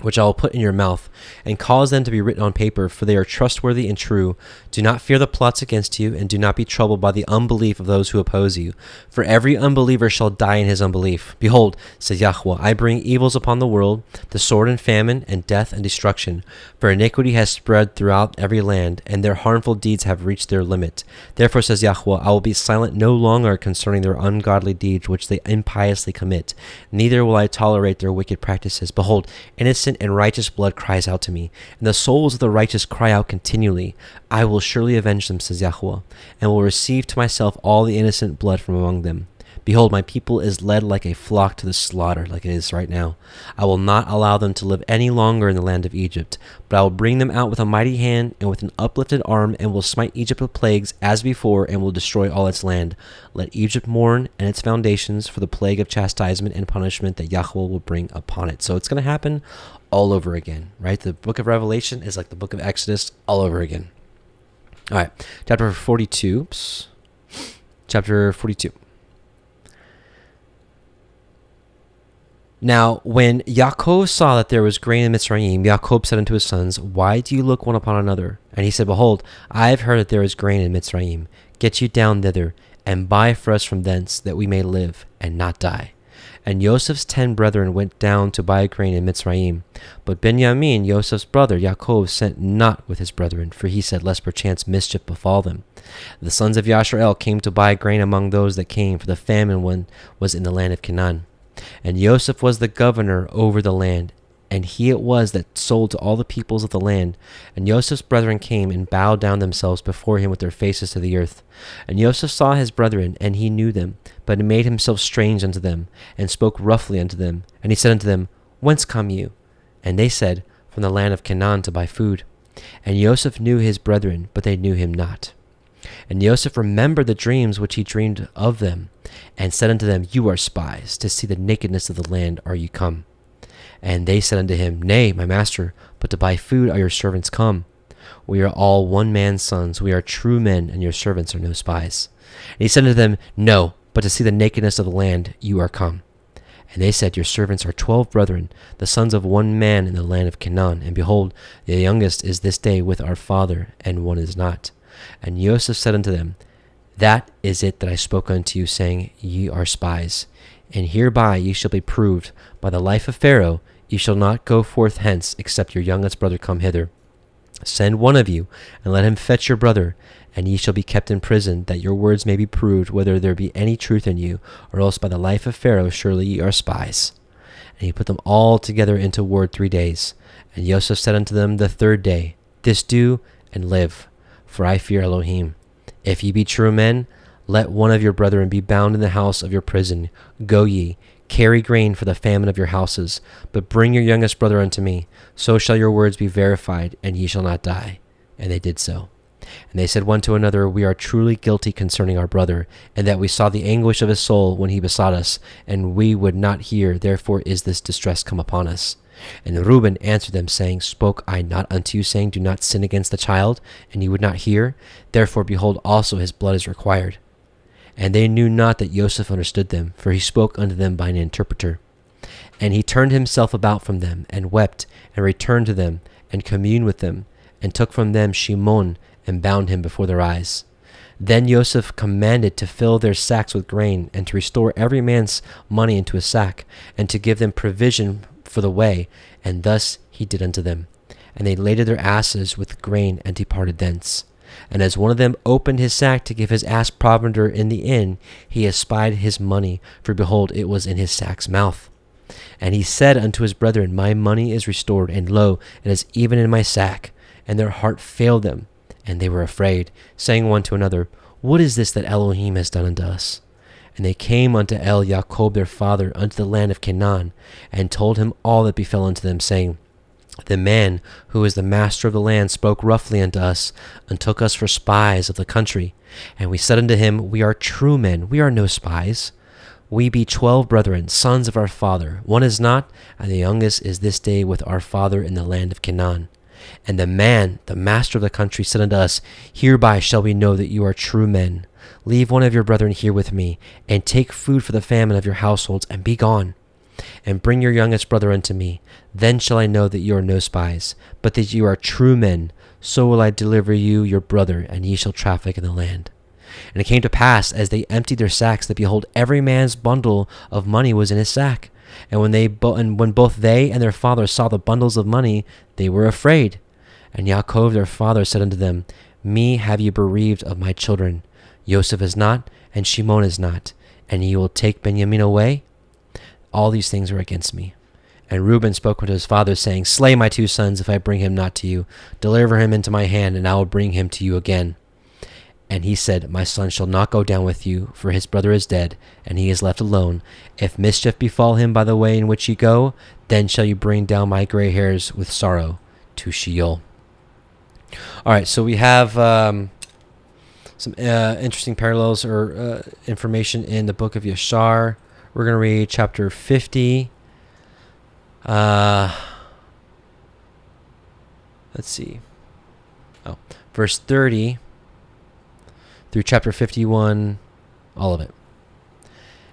which I will put in your mouth, and cause them to be written on paper, for they are trustworthy and true. Do not fear the plots against you, and do not be troubled by the unbelief of those who oppose you. For every unbeliever shall die in his unbelief. Behold, says Yahweh, I bring evils upon the world, the sword and famine, and death and destruction. For iniquity has spread throughout every land, and their harmful deeds have reached their limit. Therefore, says Yahweh, I will be silent no longer concerning their ungodly deeds which they impiously commit. Neither will I tolerate their wicked practices. Behold, innocent and righteous blood cries out to me, and the souls of the righteous cry out continually. I will surely avenge them, says Yahweh, and will receive to myself all the innocent blood from among them. Behold, my people is led like a flock to the slaughter, like it is right now. I will not allow them to live any longer in the land of Egypt, but I will bring them out with a mighty hand and with an uplifted arm, and will smite Egypt with plagues as before, and will destroy all its land. Let Egypt mourn and its foundations for the plague of chastisement and punishment that Yahweh will bring upon it. So it's going to happen all over again, right? The book of Revelation is like the book of Exodus all over again. All right, chapter 42. Chapter 42. Now, when Yaakov saw that there was grain in Mitzrayim, Yaakov said unto his sons, Why do you look one upon another? And he said, Behold, I have heard that there is grain in Mitzrayim. Get you down thither, and buy for us from thence, that we may live, and not die. And Joseph's 10 brethren went down to buy grain in Mitzrayim. But Benjamin, Joseph's brother, Yaakov, sent not with his brethren, for he said, Lest perchance mischief befall them. The sons of Yashar came to buy grain among those that came, for the famine was in the land of Canaan. And Joseph was the governor over the land, and he it was that sold to all the peoples of the land. And Joseph's brethren came and bowed down themselves before him with their faces to the earth. And Joseph saw his brethren, and he knew them, but he made himself strange unto them, and spoke roughly unto them. And he said unto them, Whence come you? And they said, From the land of Canaan to buy food. And Joseph knew his brethren, but they knew him not. And Joseph remembered the dreams which he dreamed of them, and said unto them, You are spies, to see the nakedness of the land are you come. And they said unto him, Nay, my master, but to buy food are your servants come. We are all one man's sons, we are true men, and your servants are no spies. And he said unto them, No, but to see the nakedness of the land you are come. And they said, Your servants are 12 brethren, the sons of one man in the land of Canaan. And behold, the youngest is this day with our father, and one is not. And Joseph said unto them, That is it that I spoke unto you, saying, Ye are spies. And hereby ye shall be proved, by the life of Pharaoh, ye shall not go forth hence, except your youngest brother come hither. Send one of you, and let him fetch your brother, and ye shall be kept in prison, that your words may be proved, whether there be any truth in you, or else by the life of Pharaoh surely ye are spies. And he put them all together into ward 3 days. And Joseph said unto them the 3rd day, This do, and live, for I fear Elohim. If ye be true men, let one of your brethren be bound in the house of your prison. Go ye, carry grain for the famine of your houses, but bring your youngest brother unto me. So shall your words be verified, and ye shall not die. And they did so. And they said one to another, We are truly guilty concerning our brother, and that we saw the anguish of his soul when he besought us, and we would not hear. Therefore is this distress come upon us. And Reuben answered them, saying, Spoke I not unto you, saying, Do not sin against the child? And ye would not hear? Therefore, behold, also his blood is required. And they knew not that Joseph understood them, for he spoke unto them by an interpreter. And he turned himself about from them, and wept, and returned to them, and communed with them, and took from them Shimon, and bound him before their eyes. Then Joseph commanded to fill their sacks with grain, and to restore every man's money into a sack, and to give them provision for the way, and thus he did unto them. And they laded their asses with grain, and departed thence. And as one of them opened his sack to give his ass provender in the inn, he espied his money, for behold, it was in his sack's mouth. And he said unto his brethren, My money is restored, and lo, it is even in my sack. And their heart failed them, and they were afraid, saying one to another, What is this that Elohim has done unto us? And they came unto Jacob their father unto the land of Canaan, and told him all that befell unto them, saying, The man who is the master of the land spoke roughly unto us, and took us for spies of the country. And we said unto him, We are true men, we are no spies. We be 12 brethren, sons of our father. One is not, and the youngest is this day with our father in the land of Canaan. And the man, the master of the country, said unto us, Hereby shall we know that you are true men. Leave one of your brethren here with me, and take food for the famine of your households, and be gone. And bring your youngest brother unto me. Then shall I know that you are no spies, but that you are true men. So will I deliver you your brother, and ye shall traffic in the land. And it came to pass, as they emptied their sacks, that behold, every man's bundle of money was in his sack. And when both they and their father saw the bundles of money, they were afraid. And Yaakov their father said unto them, Me have ye bereaved of my children. Joseph is not, and Shimon is not, and ye will take Benjamin away? All these things are against me. And Reuben spoke unto his father, saying, Slay my 2 sons, if I bring him not to you. Deliver him into my hand, and I will bring him to you again. And he said, My son shall not go down with you, for his brother is dead, and he is left alone. If mischief befall him by the way in which ye go, then shall you bring down my gray hairs with sorrow to Sheol. All right, so we have some interesting parallels or information in the book of Yashar. We're going to read chapter 50. Let's see. Verse 30 through chapter 51, all of it.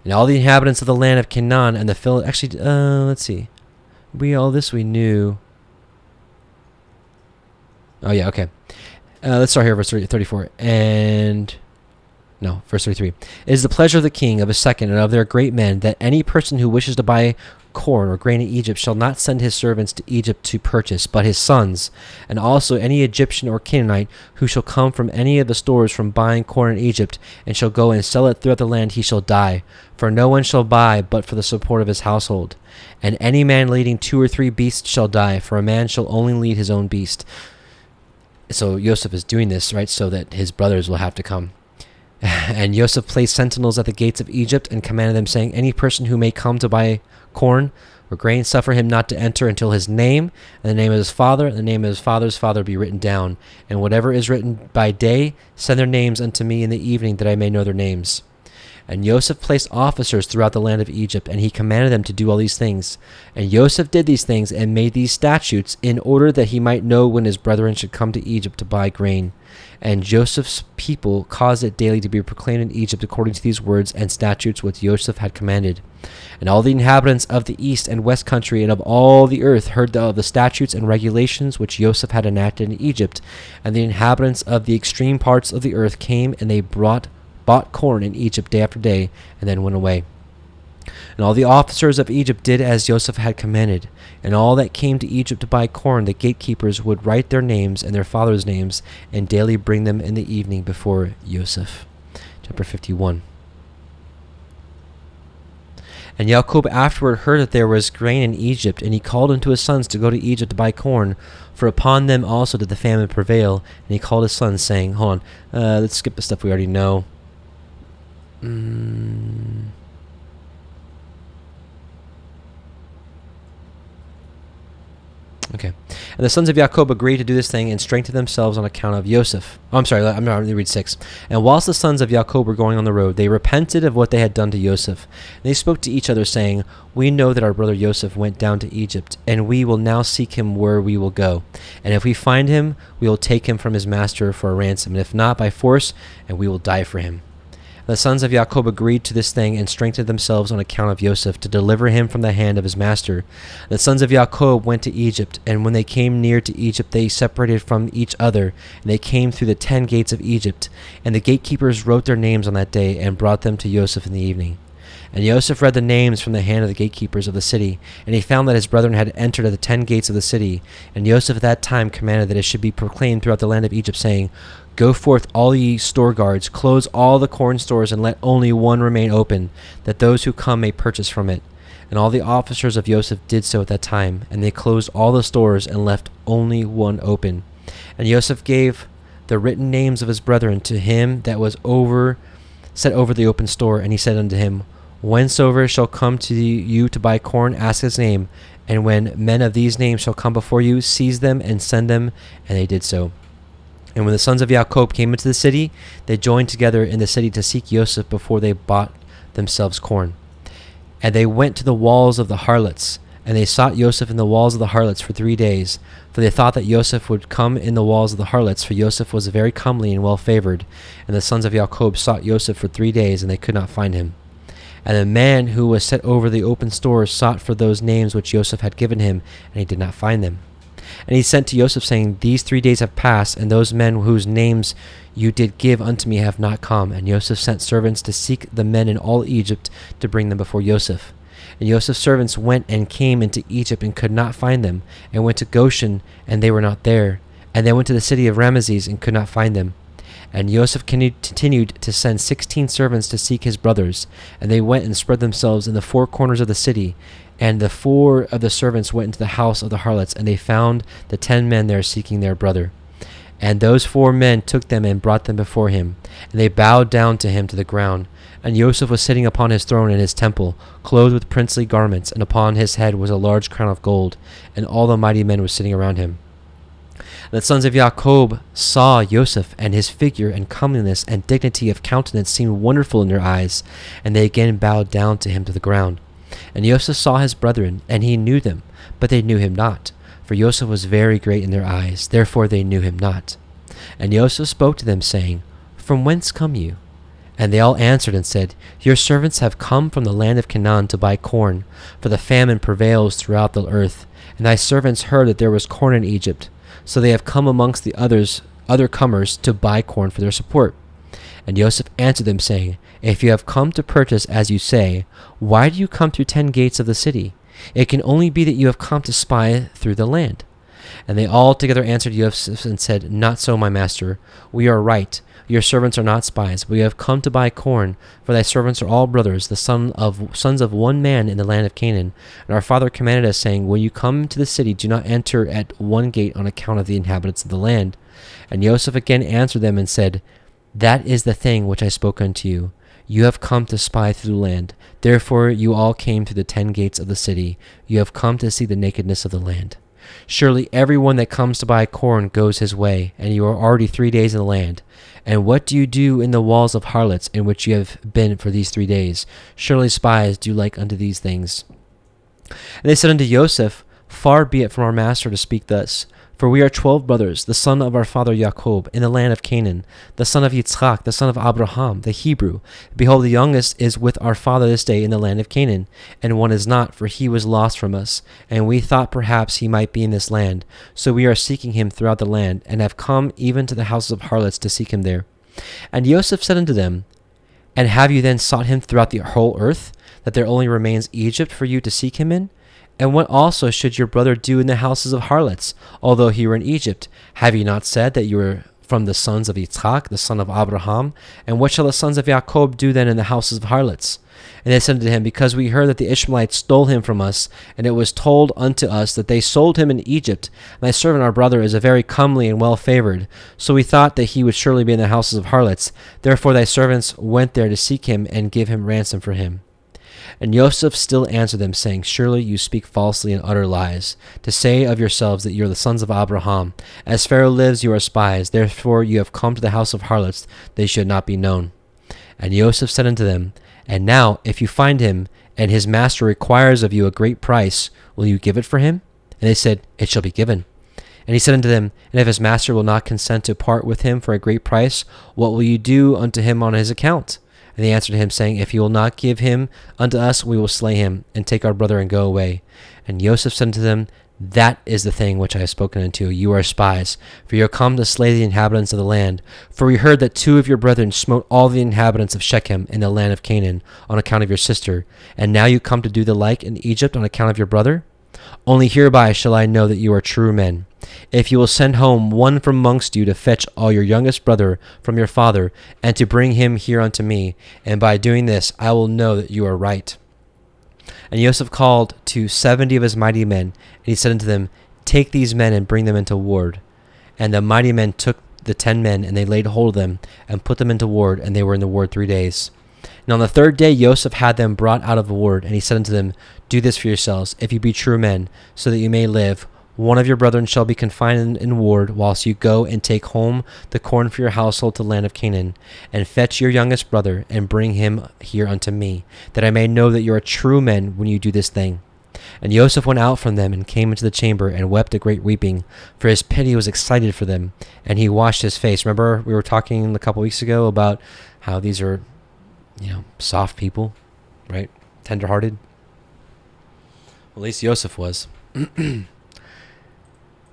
And all the inhabitants of the land of Canaan and the let's see. All this we knew. Oh, yeah, okay. Let's start here, verse 34. Verse 33. It is the pleasure of the king, of his second, and of their great men, that any person who wishes to buy corn or grain in Egypt shall not send his servants to Egypt to purchase, but his sons, and also any Egyptian or Canaanite who shall come from any of the stores from buying corn in Egypt, and shall go and sell it throughout the land, he shall die. For no one shall buy but for the support of his household. And any man leading 2 or 3 beasts shall die, for a man shall only lead his own beast. So Joseph is doing this, right, so that his brothers will have to come. And Joseph placed sentinels at the gates of Egypt and commanded them, saying, Any person who may come to buy corn or grain, suffer him not to enter until his name, and the name of his father, and the name of his father's father be written down. And whatever is written by day, send their names unto me in the evening, that I may know their names. And Joseph placed officers throughout the land of Egypt, and he commanded them to do all these things. And Joseph did these things and made these statutes in order that he might know when his brethren should come to Egypt to buy grain. And Joseph's people caused it daily to be proclaimed in Egypt according to these words and statutes which Joseph had commanded. And all the inhabitants of the east and west country and of all the earth heard of the statutes and regulations which Joseph had enacted in Egypt. And the inhabitants of the extreme parts of the earth came, and they bought corn in Egypt day after day, and then went away. And all the officers of Egypt did as Joseph had commanded. And all that came to Egypt to buy corn, the gatekeepers would write their names and their fathers' names, and daily bring them in the evening before Joseph. Chapter 51. And Jacob afterward heard that there was grain in Egypt, and he called unto his sons to go to Egypt to buy corn, for upon them also did the famine prevail. And he called his sons, saying, hold on, let's skip the stuff we already know. Okay. And the sons of Jacob agreed to do this thing and strengthened themselves on account of Joseph. Oh, I'm sorry, I'm not going to read 6. And whilst the sons of Jacob were going on the road, they repented of what they had done to Joseph. And they spoke to each other, saying, we know that our brother Joseph went down to Egypt, and we will now seek him where we will go. And if we find him, we will take him from his master for a ransom, and if not, by force, and we will die for him. The sons of Jacob agreed to this thing and strengthened themselves on account of Joseph to deliver him from the hand of his master. The sons of Jacob went to Egypt, and when they came near to Egypt, they separated from each other, and they came through the 10 gates of Egypt. And the gatekeepers wrote their names on that day and brought them to Joseph in the evening. And Joseph read the names from the hand of the gatekeepers of the city, and he found that his brethren had entered at the 10 gates of the city. And Joseph at that time commanded that it should be proclaimed throughout the land of Egypt, saying, go forth all ye store guards, close all the corn stores, and let only one remain open, that those who come may purchase from it. And all the officers of Joseph did so at that time, and they closed all the stores and left only one open. And Joseph gave the written names of his brethren to him that was set over the open store, and he said unto him, whensoever shall come to you to buy corn, ask his name, and when men of these names shall come before you, seize them and send them. And they did so. And when the sons of Jacob came into the city, they joined together in the city to seek Joseph before they bought themselves corn. And they went to the walls of the harlots, and they sought Joseph in the walls of the harlots for 3 days, for they thought that Joseph would come in the walls of the harlots, for Joseph was very comely and well favored. And the sons of Jacob sought Joseph for 3 days, and they could not find him. And the man who was set over the open stores sought for those names which Joseph had given him, and he did not find them. And he sent to Joseph, saying, these 3 days have passed, and those men whose names you did give unto me have not come. And Joseph sent servants to seek the men in all Egypt to bring them before Joseph. And Joseph's servants went and came into Egypt and could not find them, and went to Goshen, and they were not there. And they went to the city of Ramesses and could not find them. And Joseph continued to send 16 servants to seek his brothers, and they went and spread themselves in the 4 corners of the city. And the 4 of the servants went into the house of the harlots, and they found the 10 men there seeking their brother. And those 4 men took them and brought them before him, and they bowed down to him to the ground. And Joseph was sitting upon his throne in his temple, clothed with princely garments, and upon his head was a large crown of gold, and all the mighty men were sitting around him. The sons of Jacob saw Joseph, and his figure and comeliness and dignity of countenance seemed wonderful in their eyes, and they again bowed down to him to the ground. And Joseph saw his brethren, and he knew them, but they knew him not, for Joseph was very great in their eyes, therefore they knew him not. And Joseph spoke to them, saying, from whence come you? And they all answered and said, your servants have come from the land of Canaan to buy corn, for the famine prevails throughout the earth, and thy servants heard that there was corn in Egypt. So they have come amongst the other comers to buy corn for their support. And Joseph answered them, saying, if you have come to purchase as you say, why do you come through 10 gates of the city? It can only be that you have come to spy through the land. And they all together answered Joseph and said, not so, my master. We are right. Your servants are not spies. We have come to buy corn, for thy servants are all brothers, the sons of one man in the land of Canaan. And our father commanded us, saying, when you come to the city, do not enter at one gate on account of the inhabitants of the land. And Joseph again answered them and said, that is the thing which I spoke unto you. You have come to spy through the land. Therefore you all came through the 10 gates of the city. You have come to see the nakedness of the land. Surely every one that comes to buy corn goes his way, and you are already 3 days in the land. And what do you do in the walls of harlots, in which you have been for these 3 days? Surely spies do like unto these things. And they said unto Joseph, far be it from our master to speak thus. For we are 12 brothers, the son of our father Jacob, in the land of Canaan, the son of Yitzchak, the son of Abraham, the Hebrew. Behold, the youngest is with our father this day in the land of Canaan, and one is not, for he was lost from us. And we thought perhaps he might be in this land. So we are seeking him throughout the land, and have come even to the houses of harlots to seek him there. And Joseph said unto them, and have you then sought him throughout the whole earth, that there only remains Egypt for you to seek him in? And what also should your brother do in the houses of harlots, although he were in Egypt? Have you not said that you were from the sons of Yitzhak, the son of Abraham? And what shall the sons of Jacob do then in the houses of harlots? And they said unto him, Because we heard that the Ishmaelites stole him from us, and it was told unto us that they sold him in Egypt. And thy servant our brother is a very comely and well favored. So we thought that he would surely be in the houses of harlots. Therefore thy servants went there to seek him and give him ransom for him. And Joseph still answered them, saying, Surely you speak falsely and utter lies, to say of yourselves that you are the sons of Abraham. As Pharaoh lives, you are spies. Therefore you have come to the house of harlots, they should not be known. And Joseph said unto them, And now, if you find him, and his master requires of you a great price, will you give it for him? And they said, It shall be given. And he said unto them, And if his master will not consent to part with him for a great price, what will you do unto him on his account? And they answered him, saying, If you will not give him unto us, we will slay him, and take our brother, and go away. And Joseph said unto them, That is the thing which I have spoken unto you. You are spies, for you are come to slay the inhabitants of the land. For we heard that 2 of your brethren smote all the inhabitants of Shechem in the land of Canaan on account of your sister. And now you come to do the like in Egypt on account of your brother? Only hereby shall I know that you are true men. If you will send home one from amongst you to fetch all your youngest brother from your father, and to bring him here unto me, and by doing this I will know that you are right. And Joseph called to 70 of his mighty men, and he said unto them, Take these men and bring them into ward. And the mighty men took the 10 men, and they laid hold of them, and put them into ward, and they were in the ward 3 days. And on the 3rd day Joseph had them brought out of the ward, and he said unto them, Do this for yourselves, if you be true men, so that you may live. One of your brethren shall be confined in ward, whilst you go and take home the corn for your household to the land of Canaan, and fetch your youngest brother, and bring him here unto me, that I may know that you are true men when you do this thing. And Joseph went out from them, and came into the chamber, and wept a great weeping, for his pity was excited for them, and he washed his face. Remember, we were talking a couple weeks ago about how these are, soft people, right? Tender-hearted. Well, at least Joseph was.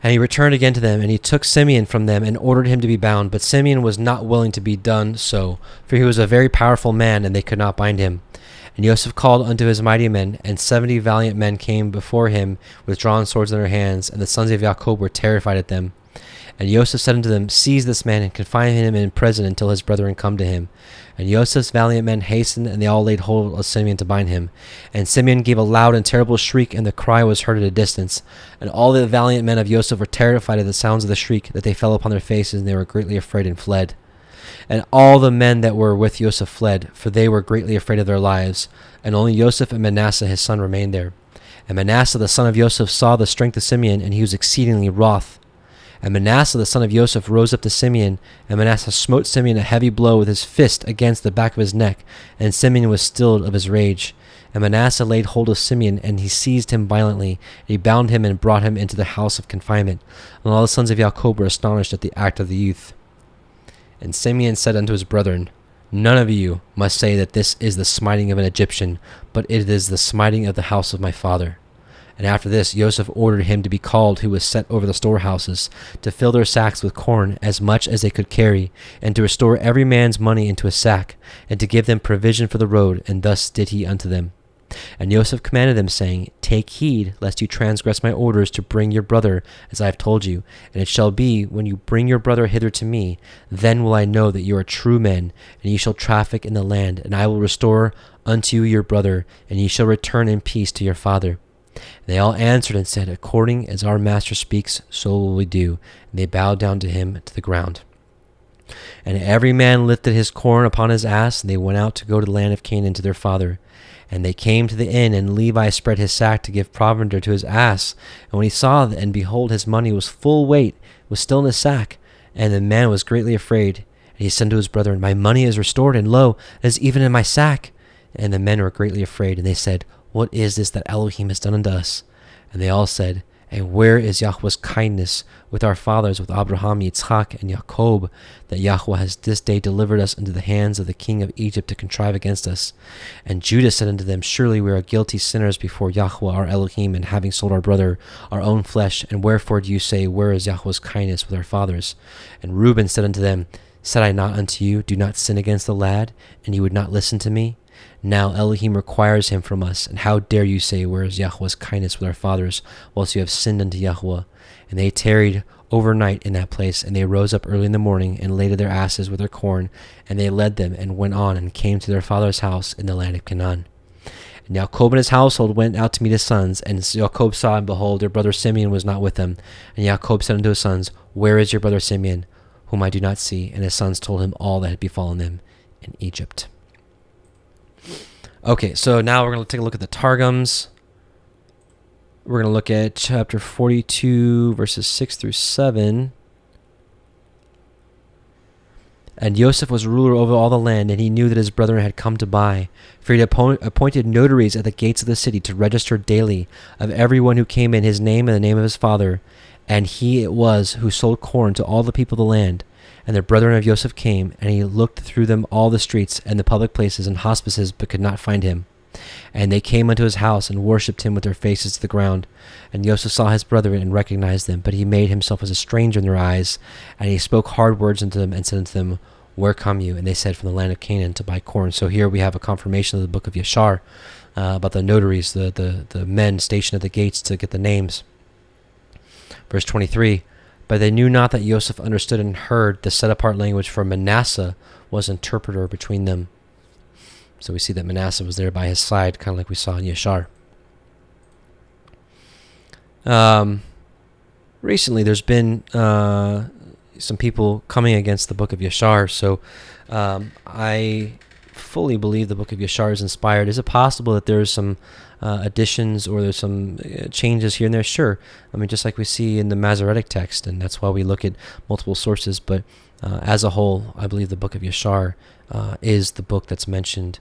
And he returned again to them, and he took Simeon from them, and ordered him to be bound. But Simeon was not willing to be done so, for he was a very powerful man, and they could not bind him. And Joseph called unto his mighty men, and 70 valiant men came before him with drawn swords in their hands, and the sons of Jacob were terrified at them. And Joseph said unto them, Seize this man, and confine him in prison until his brethren come to him. And Joseph's valiant men hastened, and they all laid hold of Simeon to bind him. And Simeon gave a loud and terrible shriek, and the cry was heard at a distance. And all the valiant men of Joseph were terrified at the sounds of the shriek, that they fell upon their faces, and they were greatly afraid and fled. And all the men that were with Joseph fled, for they were greatly afraid of their lives. And only Joseph and Manasseh his son remained there. And Manasseh the son of Joseph saw the strength of Simeon, and he was exceedingly wroth. And Manasseh the son of Joseph rose up to Simeon, and Manasseh smote Simeon a heavy blow with his fist against the back of his neck, and Simeon was stilled of his rage. And Manasseh laid hold of Simeon, and he seized him violently, and he bound him and brought him into the house of confinement. And all the sons of Jacob were astonished at the act of the youth. And Simeon said unto his brethren, None of you must say that this is the smiting of an Egyptian, but it is the smiting of the house of my father. And after this Joseph ordered him to be called who was set over the storehouses, to fill their sacks with corn as much as they could carry, and to restore every man's money into a sack, and to give them provision for the road, and thus did he unto them. And Joseph commanded them, saying, Take heed, lest you transgress my orders to bring your brother, as I have told you. And it shall be, when you bring your brother hither to me, then will I know that you are true men, and ye shall traffic in the land, and I will restore unto you your brother, and ye shall return in peace to your father. And they all answered and said, According as our master speaks, so will we do. And they bowed down to him to the ground. And every man lifted his corn upon his ass, and they went out to go to the land of Canaan to their father. And they came to the inn, and Levi spread his sack to give provender to his ass. And when he saw, and behold, his money was full weight, was still in his sack. And the man was greatly afraid. And he said to his brethren, My money is restored, and lo, it is even in my sack. And the men were greatly afraid, and they said, What is this that Elohim has done unto us? And they all said, And where is Yahweh's kindness with our fathers, with Abraham, Yitzhak, and Jacob, that Yahweh has this day delivered us into the hands of the king of Egypt to contrive against us? And Judah said unto them, Surely we are guilty sinners before Yahweh our Elohim, in having sold our brother, our own flesh. And wherefore do you say, Where is Yahweh's kindness with our fathers? And Reuben said unto them, Said I not unto you, Do not sin against the lad? And you would not listen to me? Now Elohim requires him from us, and how dare you say, Where is Yahweh's kindness with our fathers, whilst you have sinned unto Yahweh? And they tarried overnight in that place. And they rose up early in the morning and laded their asses with their corn, and they led them and went on and came to their father's house in the land of Canaan. And Jacob and his household went out to meet his sons, and Jacob saw, and behold, their brother Simeon was not with them. And Jacob said unto his sons, Where is your brother Simeon, whom I do not see? And his sons told him all that had befallen them in Egypt. Okay, so now we're going to take a look at the Targums. We're going to look at chapter 42, verses 6 through 7. And Joseph was ruler over all the land, and he knew that his brethren had come to buy. For he had appointed notaries at the gates of the city to register daily of everyone who came in, his name and the name of his father. And he it was who sold corn to all the people of the land. And the brethren of Joseph came, and he looked through them all the streets and the public places and hospices, but could not find him. And they came unto his house and worshipped him with their faces to the ground. And Joseph saw his brethren and recognized them, but he made himself as a stranger in their eyes. And he spoke hard words unto them and said unto them, Where come you? And they said, From the land of Canaan to buy corn. So here we have a confirmation of the book of Yashar about the notaries, the men stationed at the gates to get the names. Verse 23, But they knew not that Joseph understood and heard the set-apart language, for Manasseh was interpreter between them. So we see that Manasseh was there by his side, kind of like we saw in Yashar. Recently, there's been some people coming against the book of Yashar, so I fully believe the book of Yashar is inspired. Is it possible that there's some additions or there's some changes here and there? Sure. I mean, just like we see in the Masoretic text, and that's why we look at multiple sources, but as a whole, I believe the book of Yashar is the book that's mentioned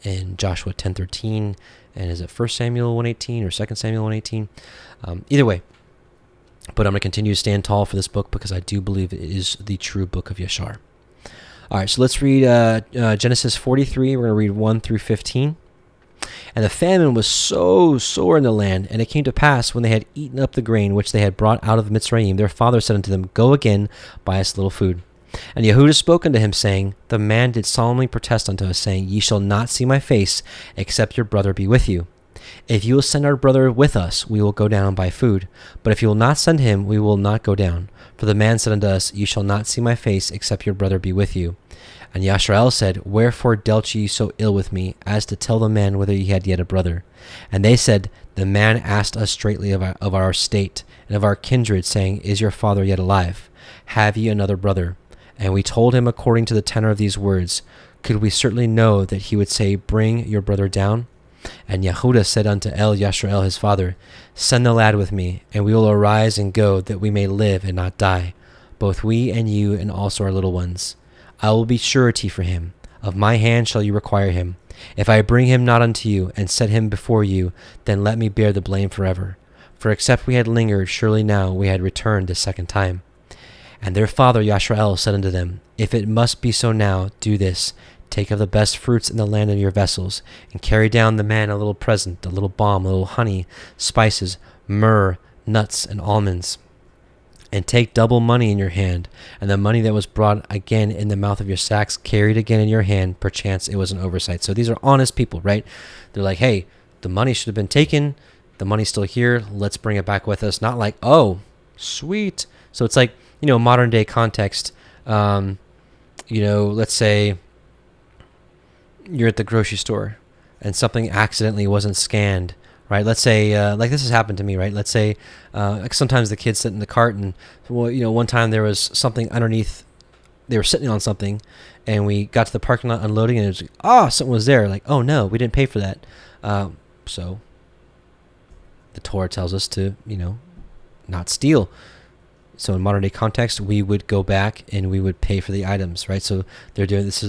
in Joshua 10:13, and is it 1 Samuel 1:18 or 2 Samuel 1:18? Either way, but I'm going to continue to stand tall for this book because I do believe it is the true book of Yashar. All right, so let's read Genesis 43. We're going to read 1 through 15. And the famine was so sore in the land, and it came to pass, when they had eaten up the grain which they had brought out of Mitzrayim, their father said unto them, Go again, buy us a little food. And Yehudah spoke unto him, saying, The man did solemnly protest unto us, saying, Ye shall not see my face, except your brother be with you. If you will send our brother with us, we will go down and buy food. But if you will not send him, we will not go down. For the man said unto us, Ye shall not see my face, except your brother be with you. And Yashar said, Wherefore dealt ye so ill with me, as to tell the man whether ye had yet a brother? And they said, The man asked us straitly of our state, and of our kindred, saying, Is your father yet alive? Have ye another brother? And we told him according to the tenor of these words. Could we certainly know that he would say, Bring your brother down? And Yehudah said unto Yashar his father, Send the lad with me, and we will arise and go, that we may live and not die, both we and you, and also our little ones. I will be surety for him. Of my hand shall you require him. If I bring him not unto you, and set him before you, then let me bear the blame forever. For except we had lingered, surely now we had returned the second time. And their father Yashar said unto them, If it must be so now, do this. Take of the best fruits in the land of your vessels, and carry down the man a little present, a little balm, a little honey, spices, myrrh, nuts, and almonds. And take double money in your hand, and the money that was brought again in the mouth of your sacks, carried again in your hand, perchance it was an oversight. So these are honest people, right? They're like, hey, the money should have been taken, the money's still here, let's bring it back with us. Not like, oh, sweet. So it's like, modern day context, let's say you're at the grocery store and something accidentally wasn't scanned, right? Let's say, like this has happened to me, right? Let's say, like sometimes the kids sit in the cart and, one time there was something underneath, they were sitting on something and we got to the parking lot unloading and it was like, something was there. Like, oh no, we didn't pay for that. So the Torah tells us to, not steal. So in modern day context, we would go back and we would pay for the items, right? So they're doing it's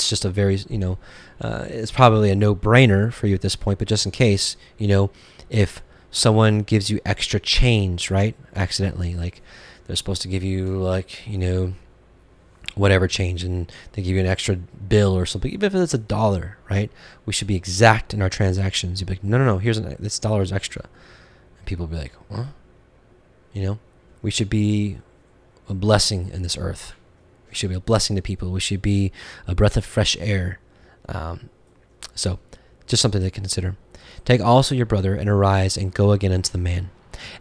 just a very, it's probably a no-brainer for you at this point, but just in case, if someone gives you extra change, right, accidentally, like they're supposed to give you whatever change, and they give you an extra bill or something, even if it's $1, right? We should be exact in our transactions. You'd be like, no, this dollar is extra. And people will be like, what? We should be a blessing in this earth. We should be a blessing to people. We should be a breath of fresh air. So just something to consider. Take also your brother and arise and go again unto the man.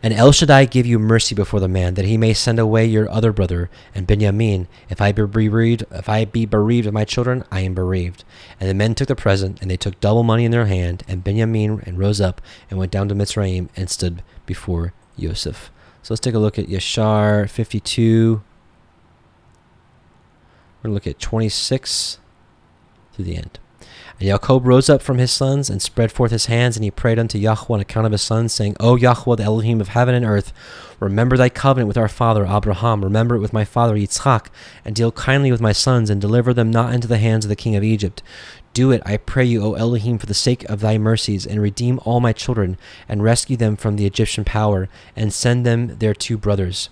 And El Shaddai give you mercy before the man, that he may send away your other brother, and Benjamin. If I be bereaved of my children, I am bereaved. And the men took the present, and they took double money in their hand, and Benjamin rose up and went down to Mitzrayim and stood before Yosef. So let's take a look at Yashar 52. We're going to look at 26 to the end. And Yaakov rose up from his sons and spread forth his hands, and he prayed unto Yahweh on account of his sons, saying, O Yahweh, the Elohim of heaven and earth, remember thy covenant with our father Abraham, remember it with my father Yitzchak, and deal kindly with my sons, and deliver them not into the hands of the king of Egypt. Do it, I pray you, O Elohim, for the sake of thy mercies, and redeem all my children, and rescue them from the Egyptian power, and send them their 2 brothers.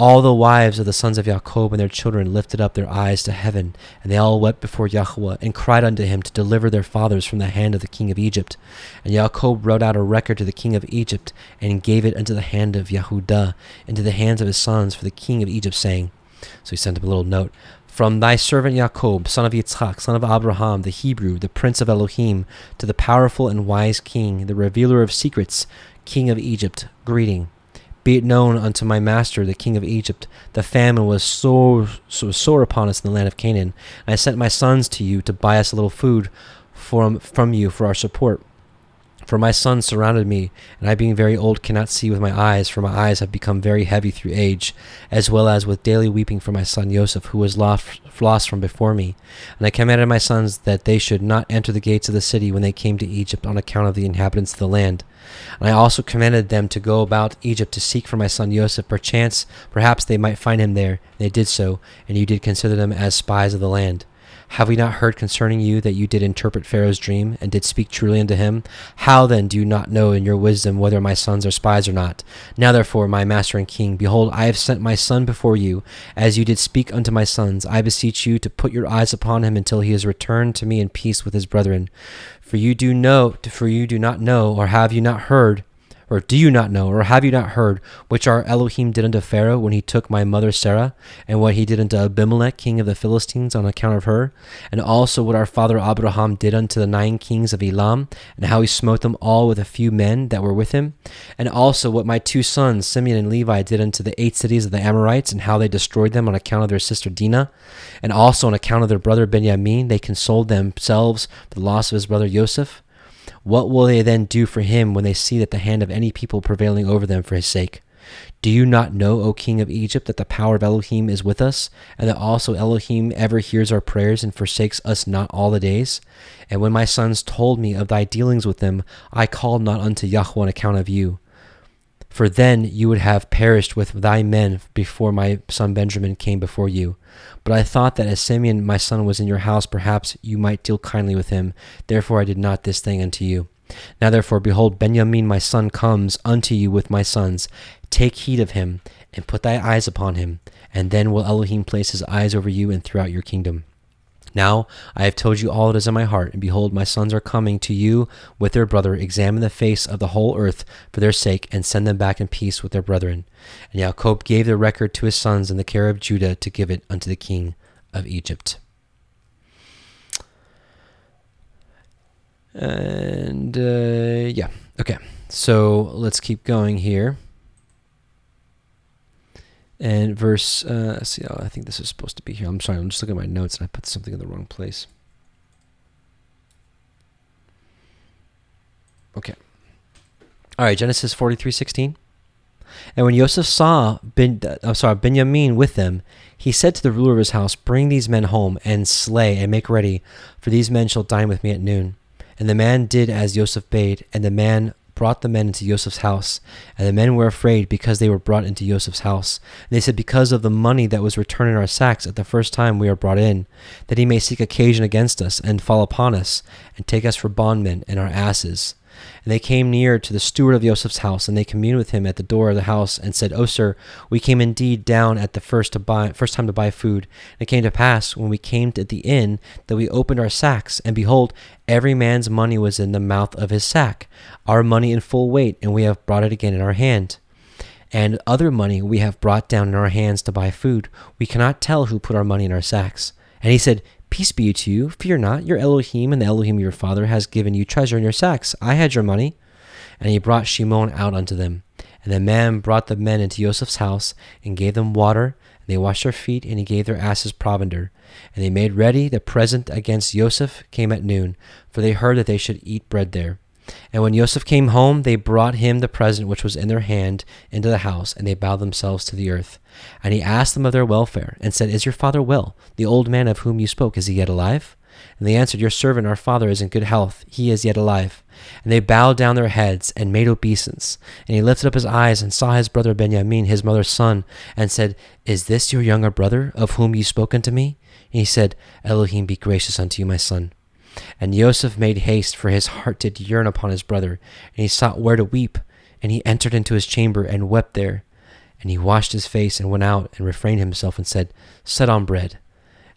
All the wives of the sons of Jacob and their children lifted up their eyes to heaven, and they all wept before Yahweh, and cried unto him to deliver their fathers from the hand of the king of Egypt. And Jacob wrote out a record to the king of Egypt, and gave it unto the hand of Yehudah, into the hands of his sons for the king of Egypt, saying, so he sent him a little note, From thy servant Jacob, son of Yitzchak, son of Abraham, the Hebrew, the prince of Elohim, to the powerful and wise king, the revealer of secrets, king of Egypt, greeting. Be it known unto my master, the king of Egypt, the famine was sore upon us in the land of Canaan. And I sent my sons to you to buy us a little food from you for our support. For my sons surrounded me, and I being very old cannot see with my eyes, for my eyes have become very heavy through age, as well as with daily weeping for my son Joseph, who was lost from before me. And I commanded my sons that they should not enter the gates of the city when they came to Egypt on account of the inhabitants of the land. And I also commanded them to go about Egypt to seek for my son Joseph, perhaps they might find him there. They did so, and you did consider them as spies of the land. Have we not heard concerning you that you did interpret Pharaoh's dream, and did speak truly unto him? How then do you not know in your wisdom whether my sons are spies or not? Now therefore, my master and king, behold, I have sent my son before you, as you did speak unto my sons. I beseech you to put your eyes upon him until he is returned to me in peace with his brethren. For you do not know, or have you not heard, or do you not know, or have you not heard, which our Elohim did unto Pharaoh when he took my mother Sarah, and what he did unto Abimelech, king of the Philistines, on account of her, and also what our father Abraham did unto the 9 kings of Elam, and how he smote them all with a few men that were with him, and also what my 2 sons, Simeon and Levi, did unto the 8 cities of the Amorites, and how they destroyed them on account of their sister Dinah, and also on account of their brother Benjamin, they consoled themselves for the loss of his brother Joseph. What will they then do for him when they see that the hand of any people prevailing over them for his sake? Do you not know, O king of Egypt, that the power of Elohim is with us, and that also Elohim ever hears our prayers and forsakes us not all the days? And when my sons told me of thy dealings with them, I called not unto Yahweh on account of you. For then you would have perished with thy men before my son Benjamin came before you. But I thought that as Simeon my son was in your house, perhaps you might deal kindly with him. Therefore I did not this thing unto you. Now therefore, behold, Benjamin my son comes unto you with my sons. Take heed of him, and put thy eyes upon him, and then will Elohim place his eyes over you and throughout your kingdom. Now I have told you all that is in my heart, and behold, my sons are coming to you with their brother. Examine the face of the whole earth for their sake, and send them back in peace with their brethren. And Jacob gave the record to his sons in the care of Judah to give it unto the king of Egypt. And okay. So let's keep going here. And verse, I think this is supposed to be here. I'm sorry, I'm just looking at my notes and I put something in the wrong place. Okay. All right, Genesis 43:16. And when Joseph saw Benjamin with them, he said to the ruler of his house, Bring these men home and slay and make ready, for these men shall dine with me at noon. And the man did as Joseph bade, and the man brought the men into Joseph's house. And the men were afraid because they were brought into Joseph's house. And they said, Because of the money that was returned in our sacks at the first time we are brought in, that he may seek occasion against us, and fall upon us, and take us for bondmen and our asses. And they came near to the steward of Joseph's house, and they communed with him at the door of the house, and said, O sir, we came indeed down at the first time to buy food. And it came to pass, when we came to the inn, that we opened our sacks, and behold, every man's money was in the mouth of his sack, our money in full weight, and we have brought it again in our hand. And other money we have brought down in our hands to buy food. We cannot tell who put our money in our sacks. And he said, Peace be to you, fear not, your Elohim and the Elohim of your father has given you treasure in your sacks. I had your money. And he brought Shimon out unto them. And the man brought the men into Joseph's house and gave them water, and they washed their feet, and he gave their asses provender. And they made ready the present against Joseph came at noon, for they heard that they should eat bread there. And when Joseph came home, they brought him the present which was in their hand into the house, and they bowed themselves to the earth. And he asked them of their welfare, and said, Is your father well? The old man of whom you spoke, is he yet alive? And they answered, Your servant, our father, is in good health. He is yet alive. And they bowed down their heads and made obeisance. And he lifted up his eyes and saw his brother Benjamin, his mother's son, and said, Is this your younger brother, of whom you spoke unto me? And he said, Elohim be gracious unto you, my son. And Joseph made haste, for his heart did yearn upon his brother. And he sought where to weep. And he entered into his chamber and wept there. And he washed his face and went out and refrained himself and said, Set on bread.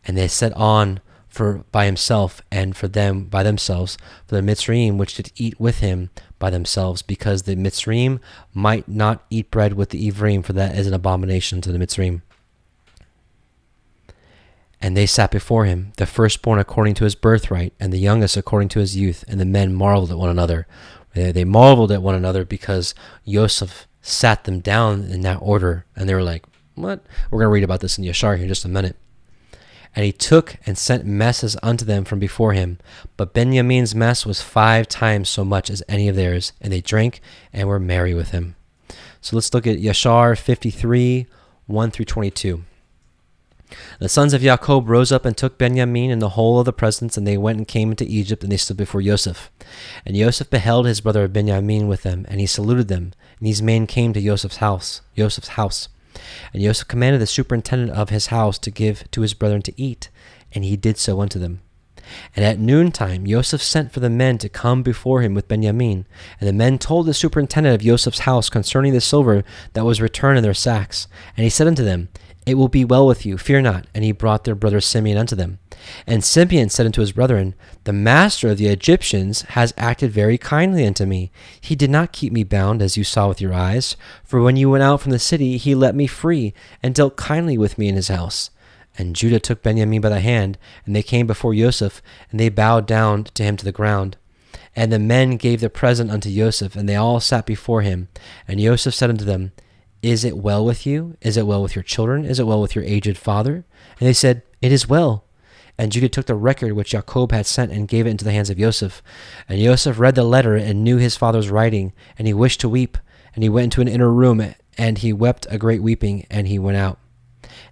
And they set on by himself and for them by themselves, for the Mitzrayim which did eat with him by themselves, because the Mitzrayim might not eat bread with the Ephraim, for that is an abomination to the Mitzrayim. And they sat before him, the firstborn according to his birthright, and the youngest according to his youth. And the men marveled at one another. They marveled at one another because Joseph sat them down in that order. And they were like, what? We're going to read about this in Yashar here in just a minute. And he took and sent messes unto them from before him. But Benjamin's mess was 5 times so much as any of theirs. And they drank and were merry with him. So let's look at Yashar 53, 1 through 22. The sons of Jacob rose up and took Benjamin and the whole of the presents, and they went and came into Egypt, and they stood before Joseph. And Joseph beheld his brother Benjamin with them, and he saluted them. And these men came to Joseph's house. And Joseph commanded the superintendent of his house to give to his brethren to eat, and he did so unto them. And at noontime Joseph sent for the men to come before him with Benjamin. And the men told the superintendent of Joseph's house concerning the silver that was returned in their sacks. And he said unto them, It will be well with you, fear not. And he brought their brother Simeon unto them. And Simeon said unto his brethren, The master of the Egyptians has acted very kindly unto me. He did not keep me bound, as you saw with your eyes. For when you went out from the city, he let me free, and dealt kindly with me in his house. And Judah took Benjamin by the hand, and they came before Joseph, and they bowed down to him to the ground. And the men gave the present unto Joseph, and they all sat before him. And Joseph said unto them, Is it well with you? Is it well with your children? Is it well with your aged father? And they said, It is well. And Judah took the record which Jacob had sent and gave it into the hands of Joseph. And Joseph read the letter and knew his father's writing, and he wished to weep. And he went into an inner room, and he wept a great weeping, and he went out.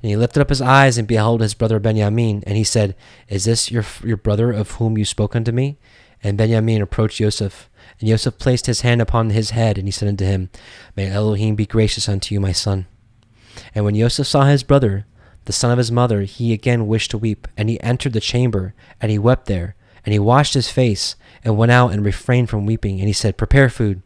And he lifted up his eyes and beheld his brother Benjamin, and he said, Is this your brother of whom you spoke unto me? And Benjamin approached Joseph. And Joseph placed his hand upon his head, and he said unto him, May Elohim be gracious unto you, my son. And when Joseph saw his brother, the son of his mother, he again wished to weep. And he entered the chamber, and he wept there. And he washed his face, and went out and refrained from weeping. And he said, Prepare food.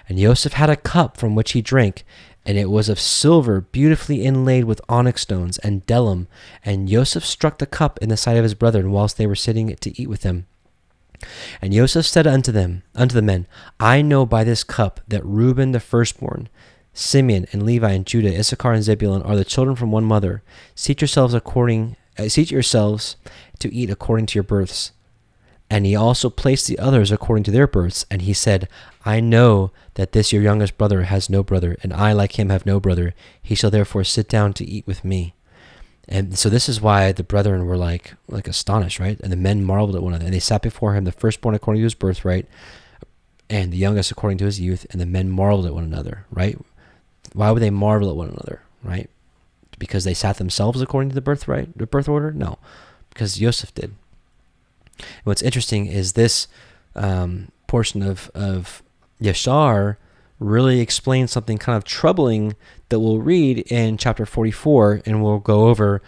And Joseph had a cup from which he drank, and it was of silver, beautifully inlaid with onyx stones and bdellium. And Joseph struck the cup in the sight of his brethren, whilst they were sitting to eat with him. And Joseph said unto the men, I know by this cup that Reuben the firstborn, Simeon and Levi and Judah, Issachar and Zebulun are the children from one mother. Seat yourselves to eat according to your births. And he also placed the others according to their births. And he said, I know that this your youngest brother has no brother, and I like him have no brother. He shall therefore sit down to eat with me. And so this is why the brethren were like astonished, right? And the men marveled at one another. And they sat before him, the firstborn according to his birthright, and the youngest according to his youth. And the men marveled at one another, right? Why would they marvel at one another, right? Because they sat themselves according to the birthright, the birth order? No, because Joseph did. And what's interesting is this portion of Yashar really explains something kind of troubling that we'll read in chapter 44, and we'll go over